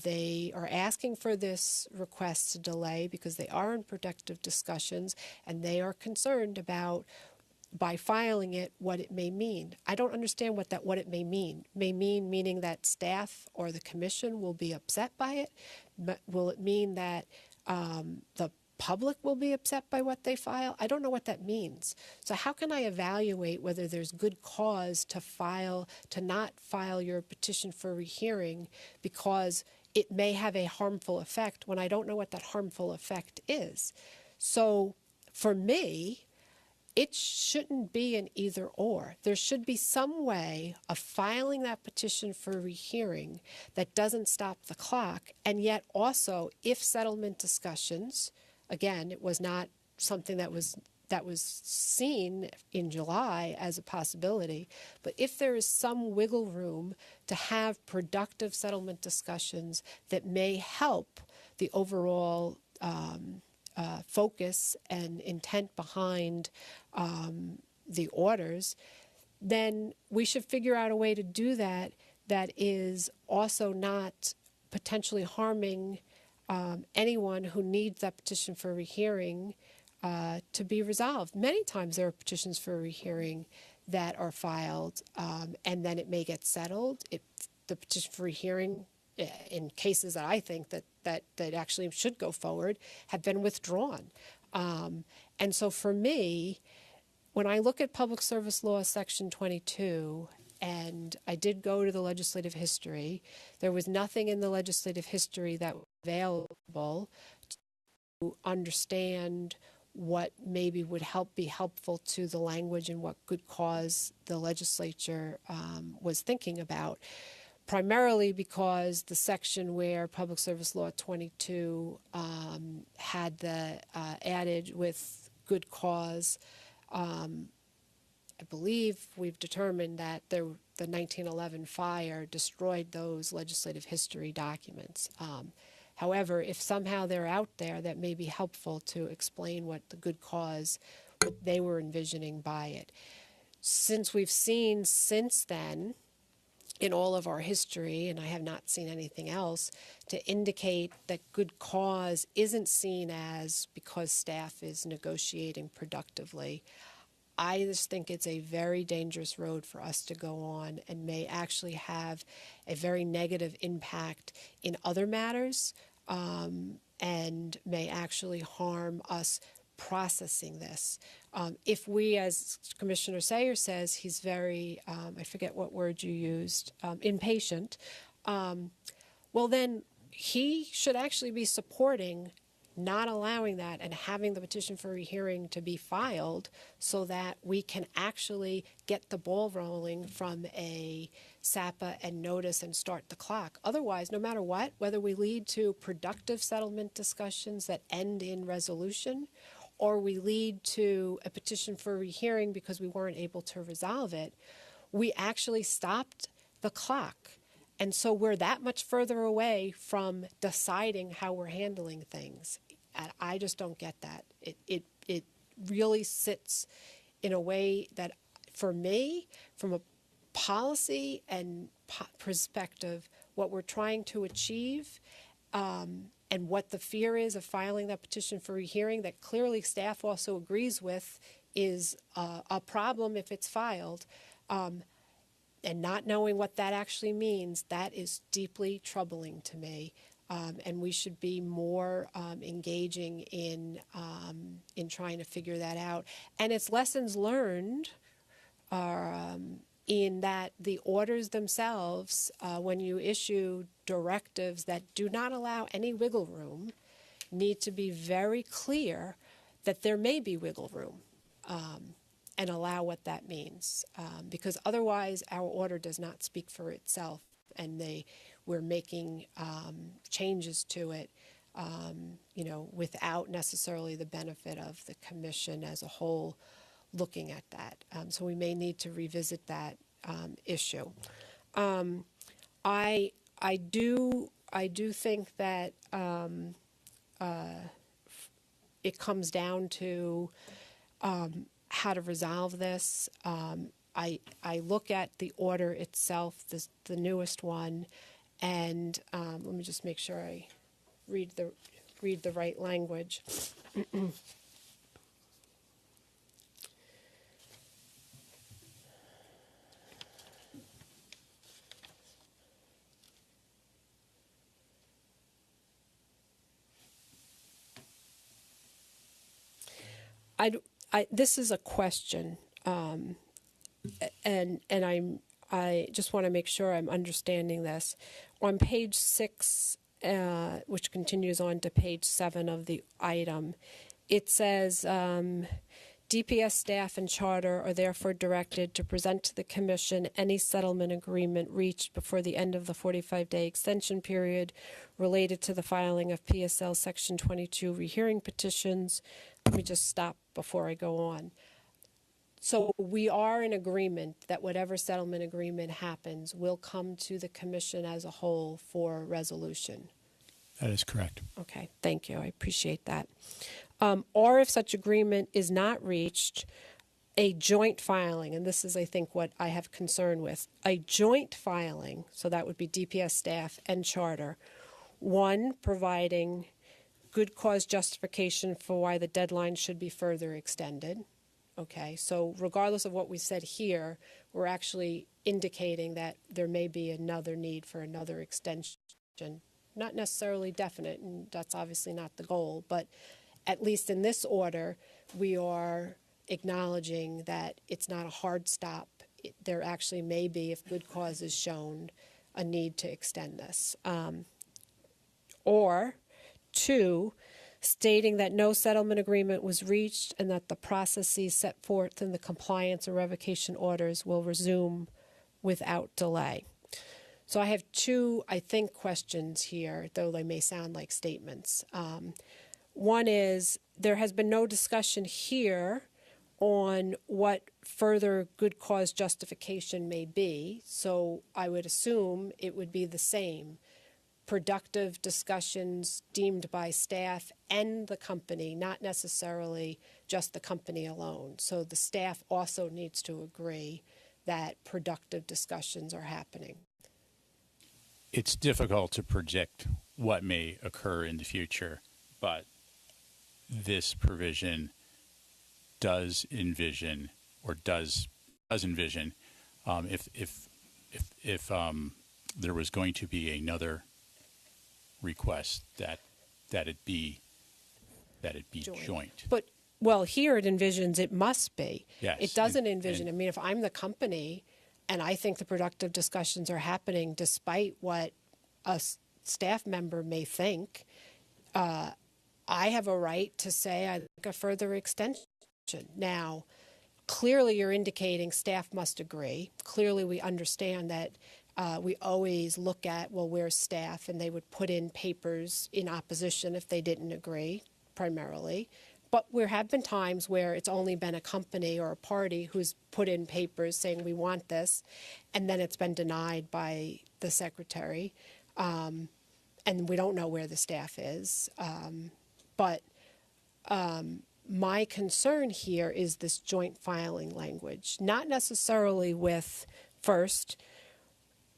they are asking for this request to delay because they are in productive discussions and they are concerned about, by filing it, what it may mean. I don't understand what it may mean. Meaning that staff or the commission will be upset by it? But will it mean that the public will be upset by what they file? I don't know what that means. So how can I evaluate whether there's good cause to not file your petition for rehearing because it may have a harmful effect when I don't know what that harmful effect is? So for me, it shouldn't be an either or. There should be some way of filing that petition for rehearing that doesn't stop the clock, and yet also, if settlement discussions, again, it was not something that was seen in July as a possibility, but if there is some wiggle room to have productive settlement discussions that may help the overall focus and intent behind the orders, then we should figure out a way to do that that is also not potentially harming anyone who needs that petition for rehearing to be resolved. Many times there are petitions for rehearing that are filed, and then it may get settled. The petition for rehearing, in cases that I think that actually should go forward, have been withdrawn. And so for me, when I look at Public Service Law Section 22, and I did go to the legislative history, there was nothing in the legislative history that was available to understand what maybe would be helpful to the language and what good cause the legislature was thinking about, primarily because the section where Public Service Law 22 had the added with good cause, I believe we've determined that the 1911 fire destroyed those legislative history documents. However, if somehow they're out there, that may be helpful to explain what the good cause, what they were envisioning by it. Since we've seen since then, in all of our history, and I have not seen anything else, to indicate that good cause isn't seen as because staff is negotiating productively, I just think it's a very dangerous road for us to go on and may actually have a very negative impact in other matters and may actually harm us processing this. If we, as Commissioner Sayer says, he's very, I forget what word you used, impatient, well then he should actually be supporting not allowing that and having the petition for rehearing to be filed so that we can actually get the ball rolling from a SAPA and notice and start the clock. Otherwise, no matter what, whether we lead to productive settlement discussions that end in resolution or we lead to a petition for rehearing because we weren't able to resolve it, we actually stopped the clock. And so we're that much further away from deciding how we're handling things. And I just don't get that. It really sits in a way that, for me, from a policy and perspective, what we're trying to achieve and what the fear is of filing that petition for rehearing that clearly staff also agrees with is a problem if it's filed. And not knowing what that actually means, that is deeply troubling to me. And we should be more engaging in trying to figure that out. And it's lessons learned in that the orders themselves, when you issue directives that do not allow any wiggle room, need to be very clear that there may be wiggle room. And allow what that means, because otherwise our order does not speak for itself, and we're making changes to it, without necessarily the benefit of the commission as a whole looking at that. So we may need to revisit that issue. I do think that it comes down to how to resolve this. I look at the order itself, the newest one, and let me just make sure I read the right language. This is a question, and I just want to make sure I'm understanding this. On page 6, which continues on to page 7 of the item, it says, DPS staff and charter are therefore directed to present to the Commission any settlement agreement reached before the end of the 45-day extension period related to the filing of PSL Section 22 rehearing petitions. Let me just stop before I go on. So we are in agreement that whatever settlement agreement happens will come to the Commission as a whole for resolution. That is correct. Okay, thank you. I appreciate that. Or if such agreement is not reached, a joint filing, and this is, I think, what I have concern with, a joint filing, so that would be DPS staff and charter, one, providing good cause justification for why the deadline should be further extended. Okay, so regardless of what we said here, we're actually indicating that there may be another need for another extension. Not necessarily definite, and that's obviously not the goal, but at least in this order, we are acknowledging that it's not a hard stop. There actually may be, if good cause is shown, a need to extend this. Or two, stating that no settlement agreement was reached and that the processes set forth in the compliance or revocation orders will resume without delay. So I have two, I think, questions here, though they may sound like statements. One is, there has been no discussion here on what further good cause justification may be, so I would assume it would be the same. Productive discussions deemed by staff and the company, not necessarily just the company alone. So the staff also needs to agree that productive discussions are happening. It's difficult to predict what may occur in the future, but this provision does envision, or does envision, if there was going to be another request, that it be joint. But well, here it envisions it must be. Yes, It doesn't envision. I mean, if I'm the company and I think the productive discussions are happening despite what a staff member may think, I have a right to say I'd like a further extension. Now, clearly you're indicating staff must agree. Clearly we understand that we always look at, well, where's staff? And they would put in papers in opposition if they didn't agree, primarily. But there have been times where it's only been a company or a party who's put in papers saying we want this, and then it's been denied by the secretary. And we don't know where the staff is. But my concern here is this joint filing language, not necessarily with, first,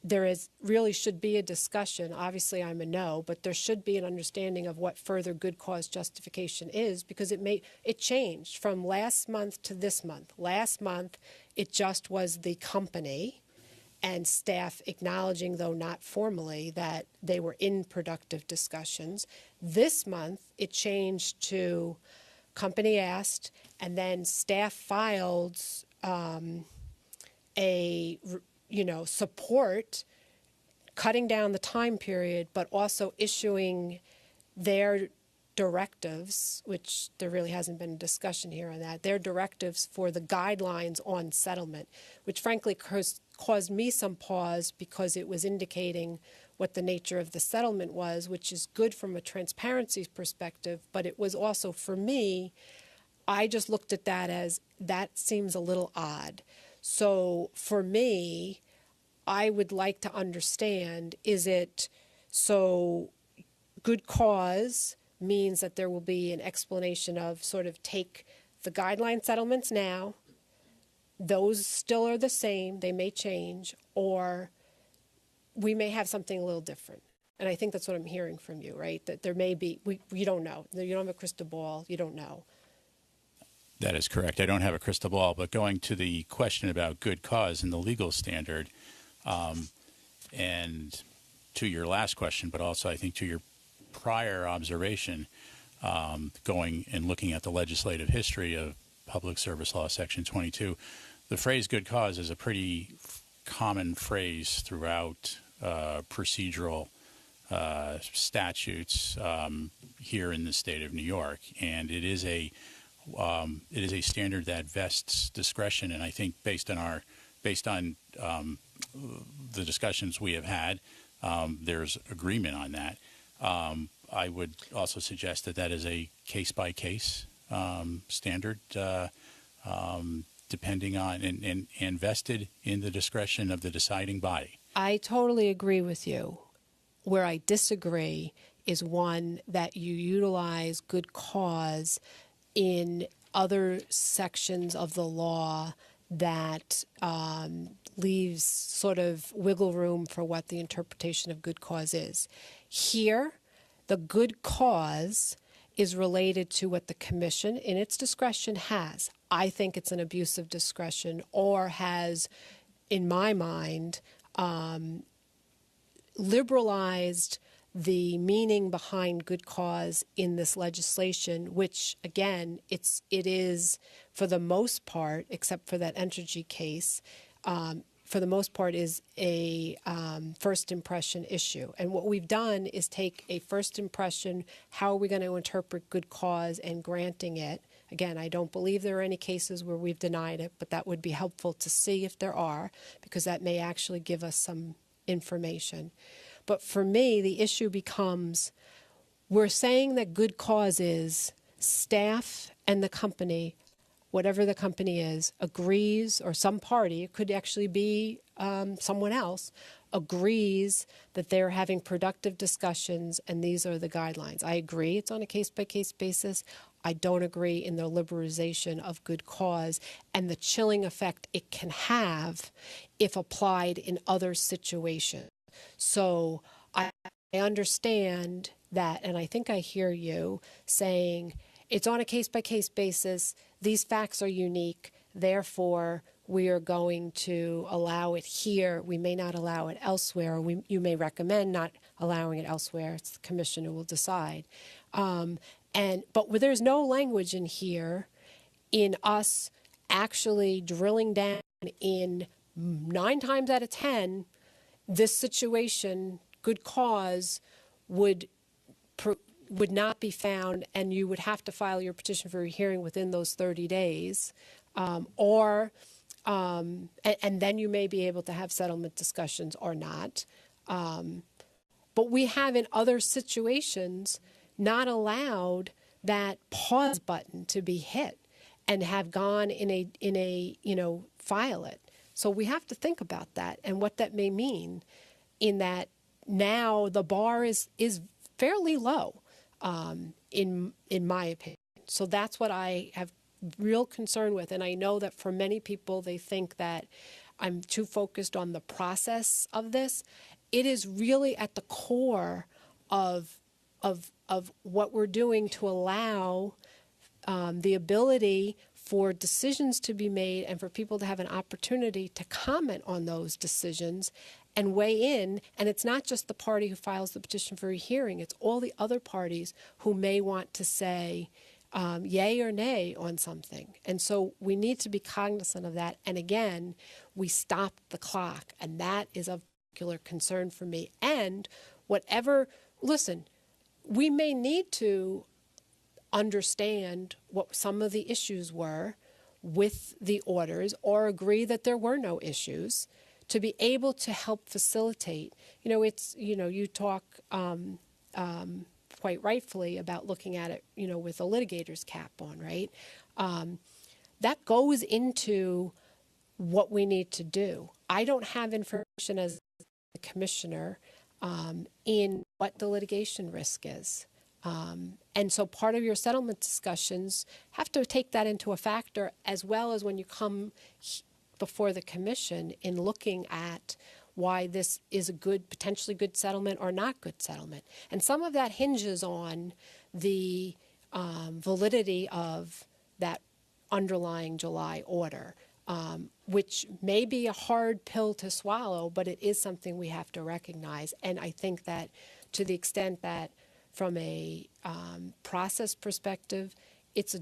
there really should be a discussion. Obviously, I'm a no, but there should be an understanding of what further good cause justification is, because it changed from last month to this month. Last month, it just was the company and staff acknowledging, though not formally, that they were in productive discussions. This month, it changed to company asked, and then staff filed support, cutting down the time period, but also issuing their directives, which there really hasn't been a discussion here on that, their directives for the guidelines on settlement, which frankly caused me some pause because it was indicating what the nature of the settlement was, which is good from a transparency perspective, but it was also, for me, I just looked at that as, that seems a little odd. So for me, I would like to understand, is it so good cause means that there will be an explanation of sort of take the guideline settlements now, those still are the same, they may change, or we may have something a little different. And I think that's what I'm hearing from you, right? That there may be, you don't know. You don't have a crystal ball, you don't know. That is correct. I don't have a crystal ball, but going to the question about good cause and the legal standard, and to your last question, but also I think to your prior observation, going and looking at the legislative history of Public Service Law Section 22, the phrase good cause is a pretty common phrase throughout procedural statutes here in the state of New York, and it is a standard that vests discretion. And I think based on the discussions we have had, there's agreement on that. I would also suggest that is a case-by-case standard, depending on and vested in the discretion of the deciding body. I totally agree with you. Where I disagree is one that you utilize good cause in other sections of the law that leaves sort of wiggle room for what the interpretation of good cause is. Here, the good cause is related to what the commission, in its discretion, has. I think it's an abuse of discretion, or has, in my mind, liberalized the meaning behind good cause in this legislation, which, again, it is, for the most part, except for that energy case, for the most part is a first impression issue. And what we've done is take a first impression, how are we going to interpret good cause, and granting it. Again, I don't believe there are any cases where we've denied it, but that would be helpful to see if there are, because that may actually give us some information. But for me, the issue becomes, we're saying that good cause is staff and the company, whatever the company is, agrees, or some party, it could actually be someone else, agrees that they're having productive discussions and these are the guidelines. I agree it's on a case-by-case basis. I don't agree in the liberalization of good cause and the chilling effect it can have if applied in other situations. So I understand that, and I think I hear you saying it's on a case-by-case basis. These facts are unique. Therefore, we are going to allow it here. We may not allow it elsewhere. You may recommend not allowing it elsewhere. It's the commission who will decide. But there's no language in here in us actually drilling down in 9 times out of 10, this situation, good cause, would not be found, and you would have to file your petition for a hearing within those 30 days, and then you may be able to have settlement discussions or not. But we have in other situations not allowed that pause button to be hit and have gone in a file it. So we have to think about that and what that may mean, in that now the bar is fairly low, in my opinion. So that's what I have real concern with. And I know that for many people, they think that I'm too focused on the process of this. It is really at the core of what we're doing to allow the ability for decisions to be made and for people to have an opportunity to comment on those decisions and weigh in. And it's not just the party who files the petition for a hearing, it's all the other parties who may want to say yay or nay on something. And so we need to be cognizant of that. And again, we stopped the clock, and that is of particular concern for me. And listen, we may need to understand what some of the issues were with the orders, or agree that there were no issues, to be able to help facilitate. You talk quite rightfully about looking at it, with a litigator's cap on, right? That goes into what we need to do. I don't have information as the commissioner in what the litigation risk is. And so part of your settlement discussions have to take that into a factor, as well as when you come before the commission in looking at why this is a potentially good settlement or not good settlement. And some of that hinges on the validity of that underlying July order, which may be a hard pill to swallow, but it is something we have to recognize. And I think that to the extent that from a process perspective, it's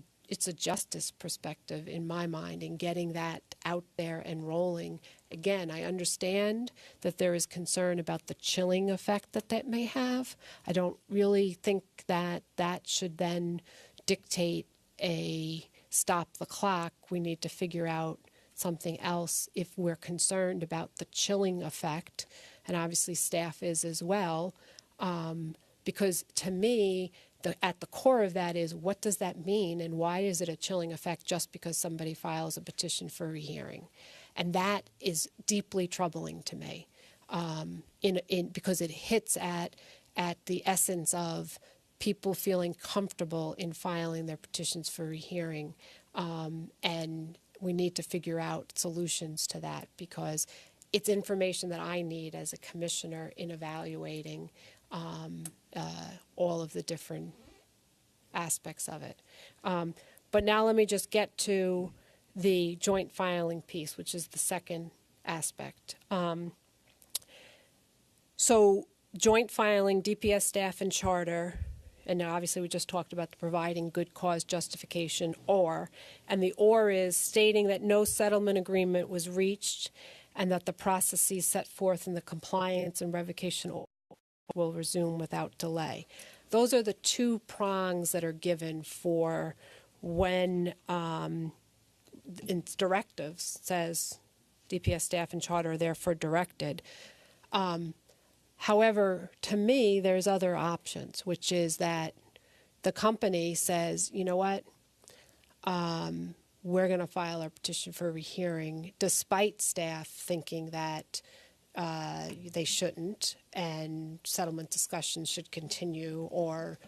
a justice perspective in my mind in getting that out there and rolling. Again, I understand that there is concern about the chilling effect that may have. I don't really think that should then dictate a stop the clock. We need to figure out something else if we're concerned about the chilling effect, and obviously staff is as well. Because to me, at the core of that is, what does that mean, and why is it a chilling effect just because somebody files a petition for a rehearing? And that is deeply troubling to me, because it hits at the essence of people feeling comfortable in filing their petitions for rehearing. And we need to figure out solutions to that because it's information that I need as a commissioner in evaluating all of the different aspects of it. But now let me just get to the joint filing piece, which is the second aspect. So joint filing, DPS staff and charter, and now obviously we just talked about the providing good cause justification or, and the or is stating that no settlement agreement was reached and that the processes set forth in the compliance and revocation will resume without delay. Those are the two prongs that are given for when its directives says DPS staff and charter are therefore directed. However, to me, there's other options, which is that the company says, you know what, we're going to file our petition for rehearing, despite staff thinking that they shouldn't, and settlement discussions should continue, or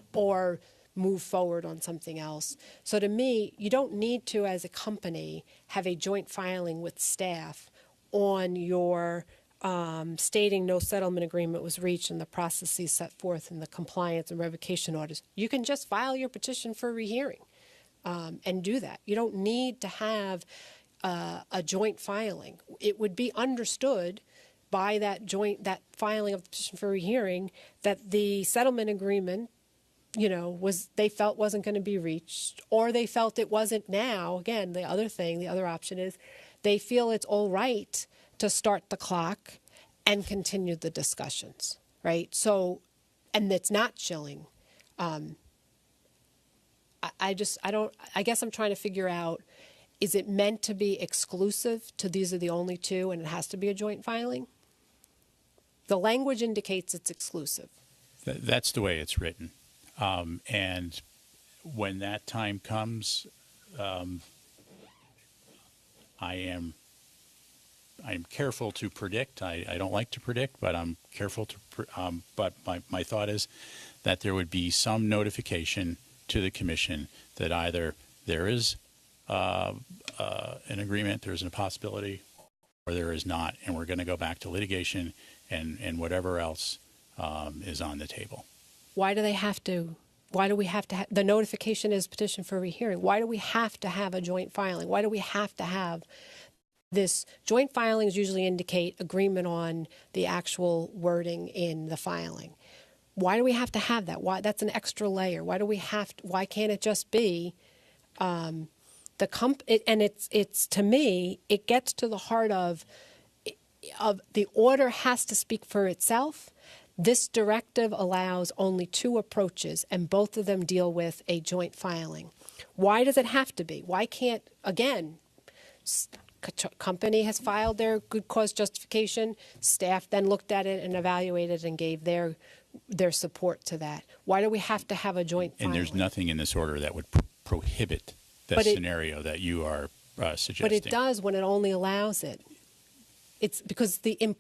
move forward on something else. So to me, you don't need to, as a company, have a joint filing with staff on your stating no settlement agreement was reached and the processes set forth in the compliance and revocation orders. You can just file your petition for rehearing and do that. You don't need to have a joint filing. It would be understood by that filing of the petition for rehearing that the settlement agreement, they felt wasn't going to be reached, or they felt it wasn't now. Again, the other option is they feel it's all right to start the clock and continue the discussions, right? So, and it's not chilling. I guess I'm trying to figure out, is it meant to be exclusive to these are the only two and it has to be a joint filing? The language indicates it's exclusive. That's the way it's written. And when that time comes, I am careful to predict. I don't like to predict, but I'm careful to. But my thought is that there would be some notification to the commission that either there is an agreement, there's a possibility, or there is not, and we're going to go back to litigation and whatever else is on the table. Why do we have to have, the notification is petition for rehearing. Why do we have to have a joint filing? Why do we have to have this? Joint filings usually indicate agreement on the actual wording in the filing. Why do we have to have that? Why? That's an extra layer. Why can't it just be and it's to me, it gets to the heart of the order has to speak for itself. This directive allows only two approaches, and both of them deal with a joint filing. Why does it have to be? Why can't, again, company has filed their good cause justification, staff then looked at it and evaluated and gave their support to that. Why do we have to have a joint filing? And there's nothing in this order that would prohibit the scenario that you are suggesting. But it does when it only allows it. It's because and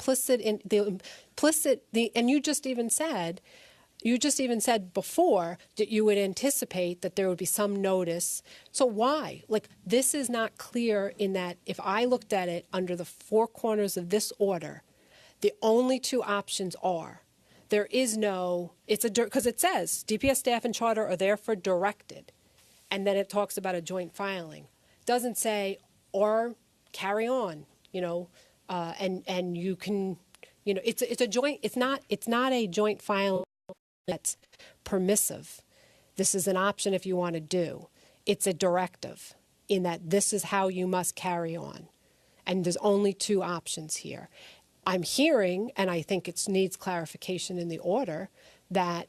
you just even said before that you would anticipate that there would be some notice. So why? Like, this is not clear in that if I looked at it under the four corners of this order, the only two options are, there is no, because it says DPS staff and charter are therefore directed. And then it talks about a joint filing. It doesn't say, or carry on, and you can, it's a joint. It's not a joint filing that's permissive. This is an option if you want to do. It's a directive in that this is how you must carry on, and there's only two options here. I'm hearing, and I think it needs clarification in the order, that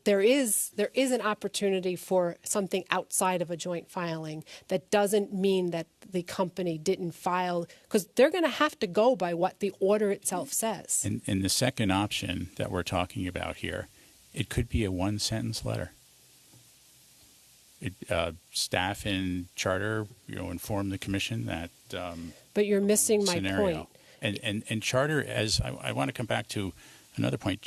there is an opportunity for something outside of a joint filing. That doesn't mean that the company didn't file, because they're going to have to go by what the order itself says. And the second option that we're talking about here, it could be a one-sentence letter. Staff and charter, inform the commission that. But you're missing my scenario. point. And charter, as I want to come back to another point,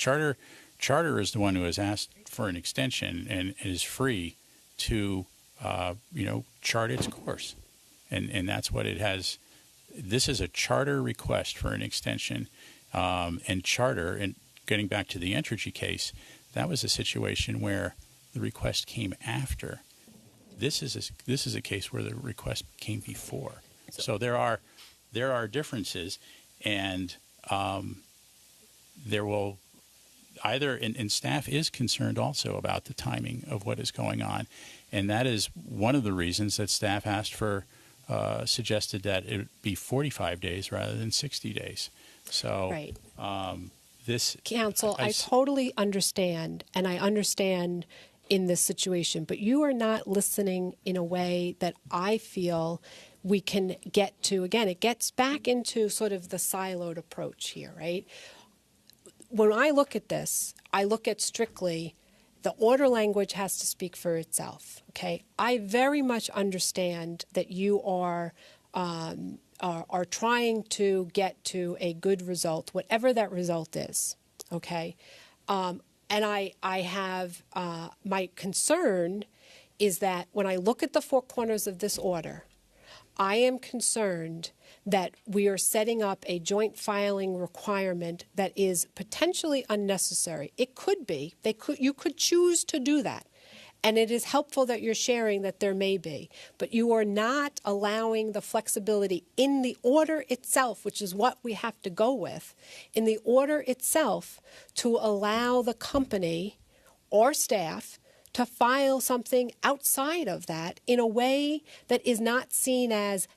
Charter is the one who has asked for an extension and is free to chart its course. And that's what it has. This is a charter request for an extension. And charter, and getting back to the Entergy case, that was a situation where the request came after. This is a case where the request came before. So there are differences, and there will either, and staff is concerned also about the timing of what is going on, and that is one of the reasons that staff asked for, suggested that it would be 45 days rather than 60 days. So Right. This Counsel, I totally understand, and I understand in this situation, but you are not listening in a way that I feel we can get to. Again, it gets back into sort of the siloed approach here, right? When I look at this, I look at strictly the order language has to speak for itself, okay? I very much understand that you are trying to get to a good result, whatever that result is, okay? And I have, my concern is that when I look at the four corners of this order, I am concerned that we are setting up a joint filing requirement that is potentially unnecessary. It could be. You could choose to do that. And it is helpful that you're sharing that there may be. But you are not allowing the flexibility in the order itself, which is what we have to go with, in the order itself to allow the company or staff to file something outside of that in a way that is not seen as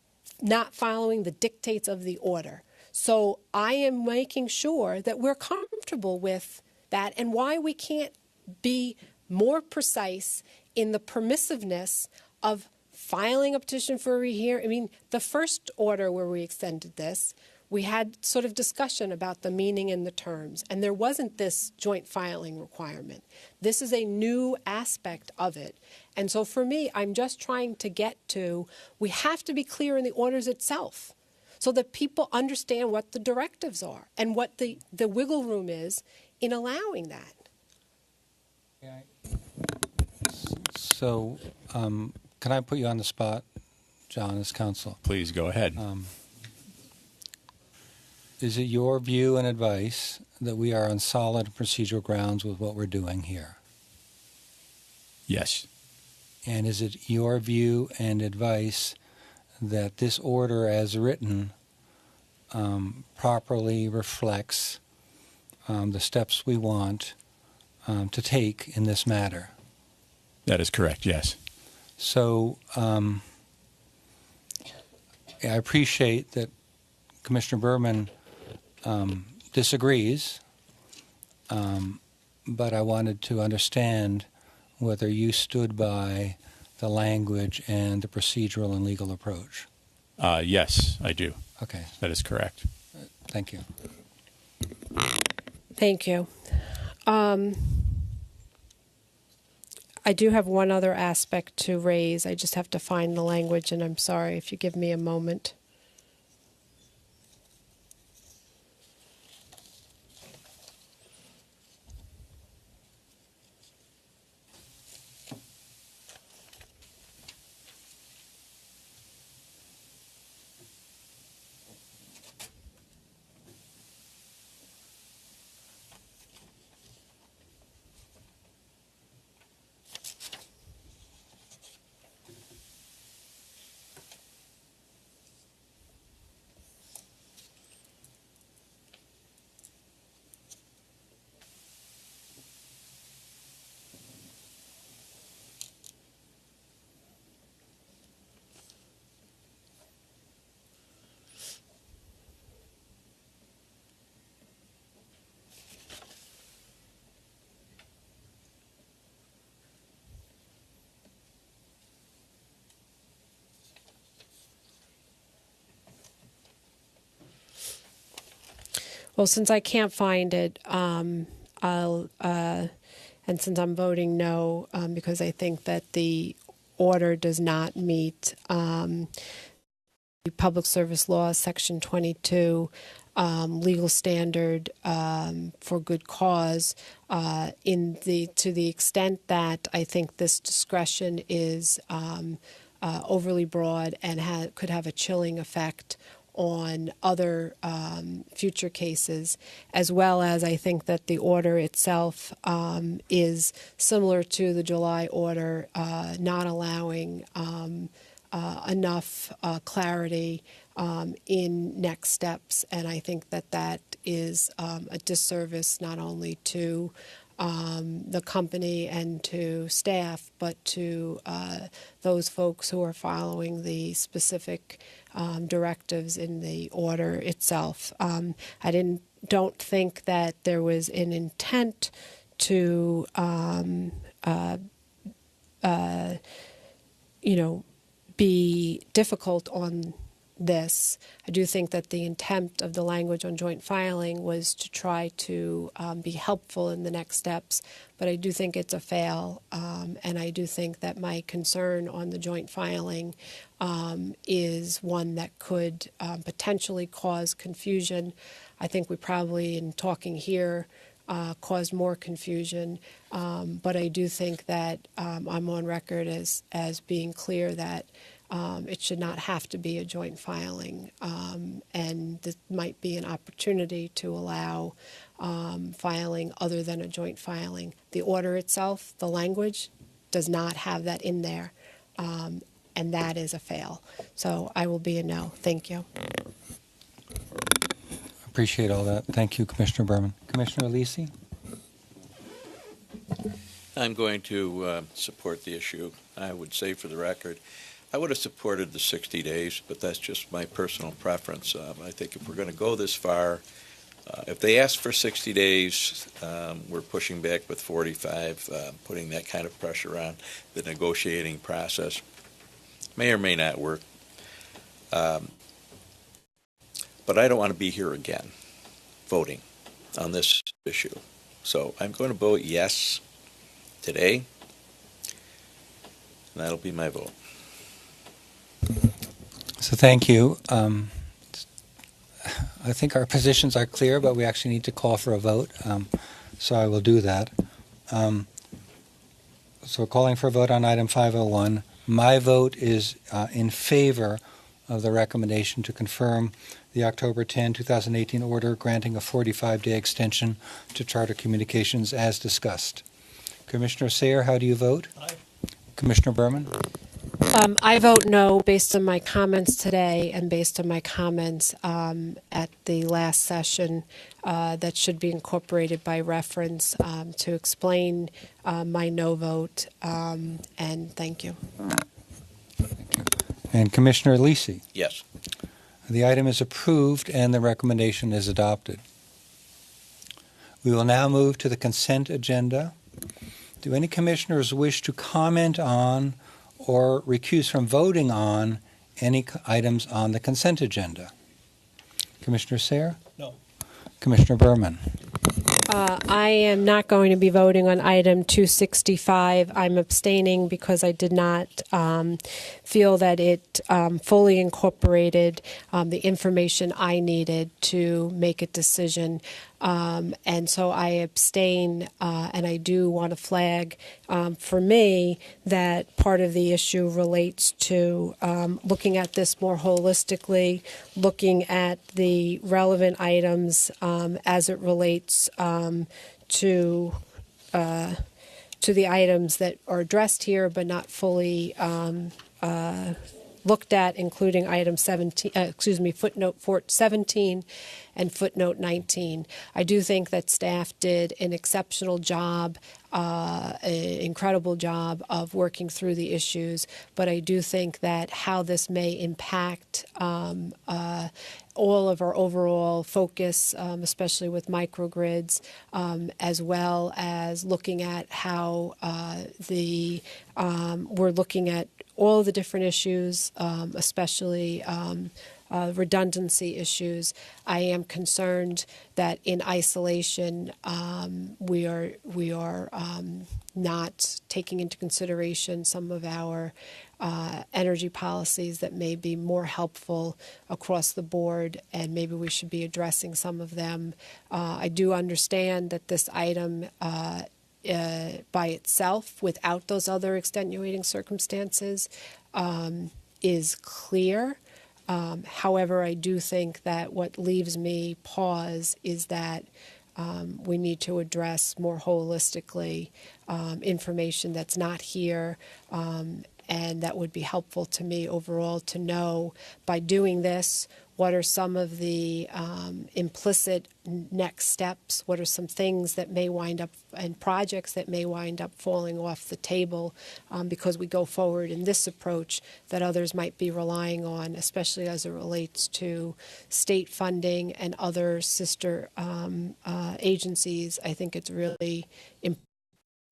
not following the dictates of the order. So I am making sure that we're comfortable with that and why we can't be more precise in the permissiveness of filing a petition for a rehearing. I mean, the first order where we extended this, we had sort of discussion about the meaning and the terms, and there wasn't this joint filing requirement. This is a new aspect of it. And so for me, I'm just trying to get to, we have to be clear in the orders itself so that people understand what the directives are and what the wiggle room is in allowing that. So can I put you on the spot, John, as counsel? Please go ahead. Is it your view and advice that we are on solid procedural grounds with what we're doing here? Yes. And is it your view and advice that this order as written properly reflects the steps we want to take in this matter? That is correct, yes. So I appreciate that Commissioner Berman disagrees, but I wanted to understand whether you stood by the language and the procedural and legal approach. Yes, I do. Okay. That is correct. Thank you. Thank you. I do have one other aspect to raise. I just have to find the language, and I'm sorry if you give me a moment. Well, since I can't find it, and since I'm voting no, because I think that the order does not meet the Public Service Law, Section 22, legal standard for good cause to the extent that I think this discretion is overly broad and could have a chilling effect on other future cases, as well as I think that the order itself is similar to the July order, not allowing enough clarity in next steps. And I think that that is a disservice not only to the company and to staff, but to those folks who are following the specific directives in the order itself. Don't think that there was an intent to be difficult on this. I do think that the intent of the language on joint filing was to try to be helpful in the next steps, but I do think it's a fail, and I do think that my concern on the joint filing is one that could potentially cause confusion. I think we probably, in talking here, caused more confusion, but I do think that I'm on record as being clear that it should not have to be a joint filing, and this might be an opportunity to allow filing other than a joint filing. The order itself, the language, does not have that in there, and that is a fail. So I will be a no. Thank you. Appreciate all that. Thank you, Commissioner Berman. Commissioner Alisi? I'm going to support the issue. I would say for the record, I would have supported the 60 days, but that's just my personal preference. I think if we're going to go this far, if they ask for 60 days, we're pushing back with 45, putting that kind of pressure on the negotiating process. May or may not work. But I don't want to be here again voting on this issue. So I'm going to vote yes today, and that'll be my vote. So thank you. I think our positions are clear, but we actually need to call for a vote. So I will do that. So calling for a vote on item 501. My vote is in favor of the recommendation to confirm the October 10, 2018 order granting a 45-day extension to Charter Communications as discussed. Commissioner Sayre, how do you vote? Aye. Commissioner Berman? I vote no based on my comments today and based on my comments at the last session that should be incorporated by reference to explain my no vote, and thank you. And Commissioner Alisi? Yes. The item is approved and the recommendation is adopted. We will now move to the consent agenda. Do any commissioners wish to comment on or recuse from voting on any items on the consent agenda? Commissioner Sayre? No. Commissioner Berman? I am not going to be voting on item 265. I'm abstaining because I did not feel that it fully incorporated the information I needed to make a decision. And so I abstain, and I do want to flag for me that part of the issue relates to looking at this more holistically, looking at the relevant items as it relates to the items that are addressed here but not fully looked at, including item 17, footnote 17 and footnote 19. I do think that staff did an exceptional job, an incredible job of working through the issues, but I do think that how this may impact all of our overall focus, especially with microgrids, as well as looking at how we're looking at all the different issues, especially redundancy issues. I am concerned that in isolation we are not taking into consideration some of our energy policies that may be more helpful across the board, and maybe we should be addressing some of them. I do understand that this item by itself, without those other extenuating circumstances, is clear. However, I do think that what leaves me pause is that we need to address more holistically information that's not here, and that would be helpful to me overall to know, by doing this, what are some of the implicit next steps, what are some things that may wind up, and projects that may wind up falling off the table because we go forward in this approach that others might be relying on, especially as it relates to state funding and other sister agencies. I think it's really important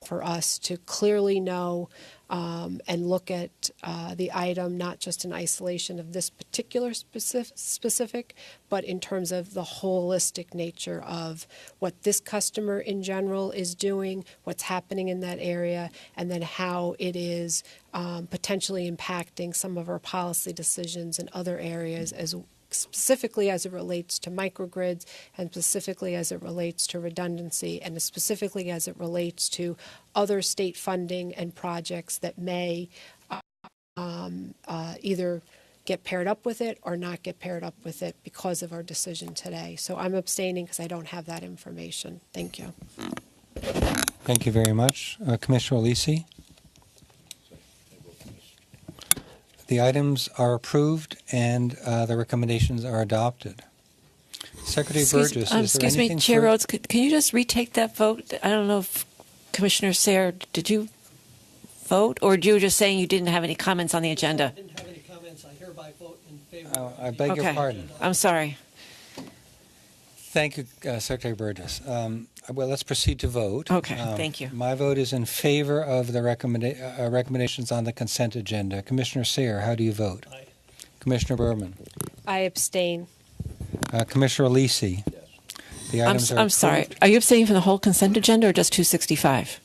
for us to clearly know and look at the item, not just in isolation of this particular specific, but in terms of the holistic nature of what this customer in general is doing, what's happening in that area, and then how it is potentially impacting some of our policy decisions in other areas, as specifically as it relates to microgrids, and specifically as it relates to redundancy, and specifically as it relates to other state funding and projects that may either get paired up with it or not get paired up with it because of our decision today. So I'm abstaining because I don't have that information. Thank you. Thank you very much. Commissioner Lisi? The items are approved and the recommendations are adopted. Secretary Burgess, is there excuse anything me, Chair fur- Rhodes, can you just retake that vote? I don't know if Commissioner Sayre, did you vote, or you were just saying you didn't have any comments on the agenda? I didn't have any comments. I hereby vote in favor. I beg your pardon. I'm sorry. Thank you, Secretary Burgess. Well, let's proceed to vote. Okay, thank you. My vote is in favor of the recommendations on the consent agenda. Commissioner Sayre, how do you vote? Aye. Commissioner Berman? I abstain. Commissioner Lisi? Yes. The items are I'm sorry. approved. Are you abstaining from the whole consent agenda or just 265?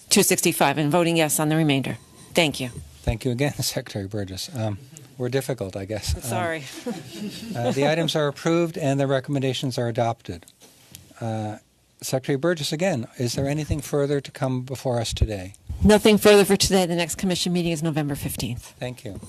265, and voting yes on the remainder. Thank you. Thank you again, Secretary Burgess. We're difficult, I guess. Sorry. The items are approved and the recommendations are adopted. Secretary Burgess, again, is there anything further to come before us today? Nothing further for today. The next commission meeting is November 15th. Thank you.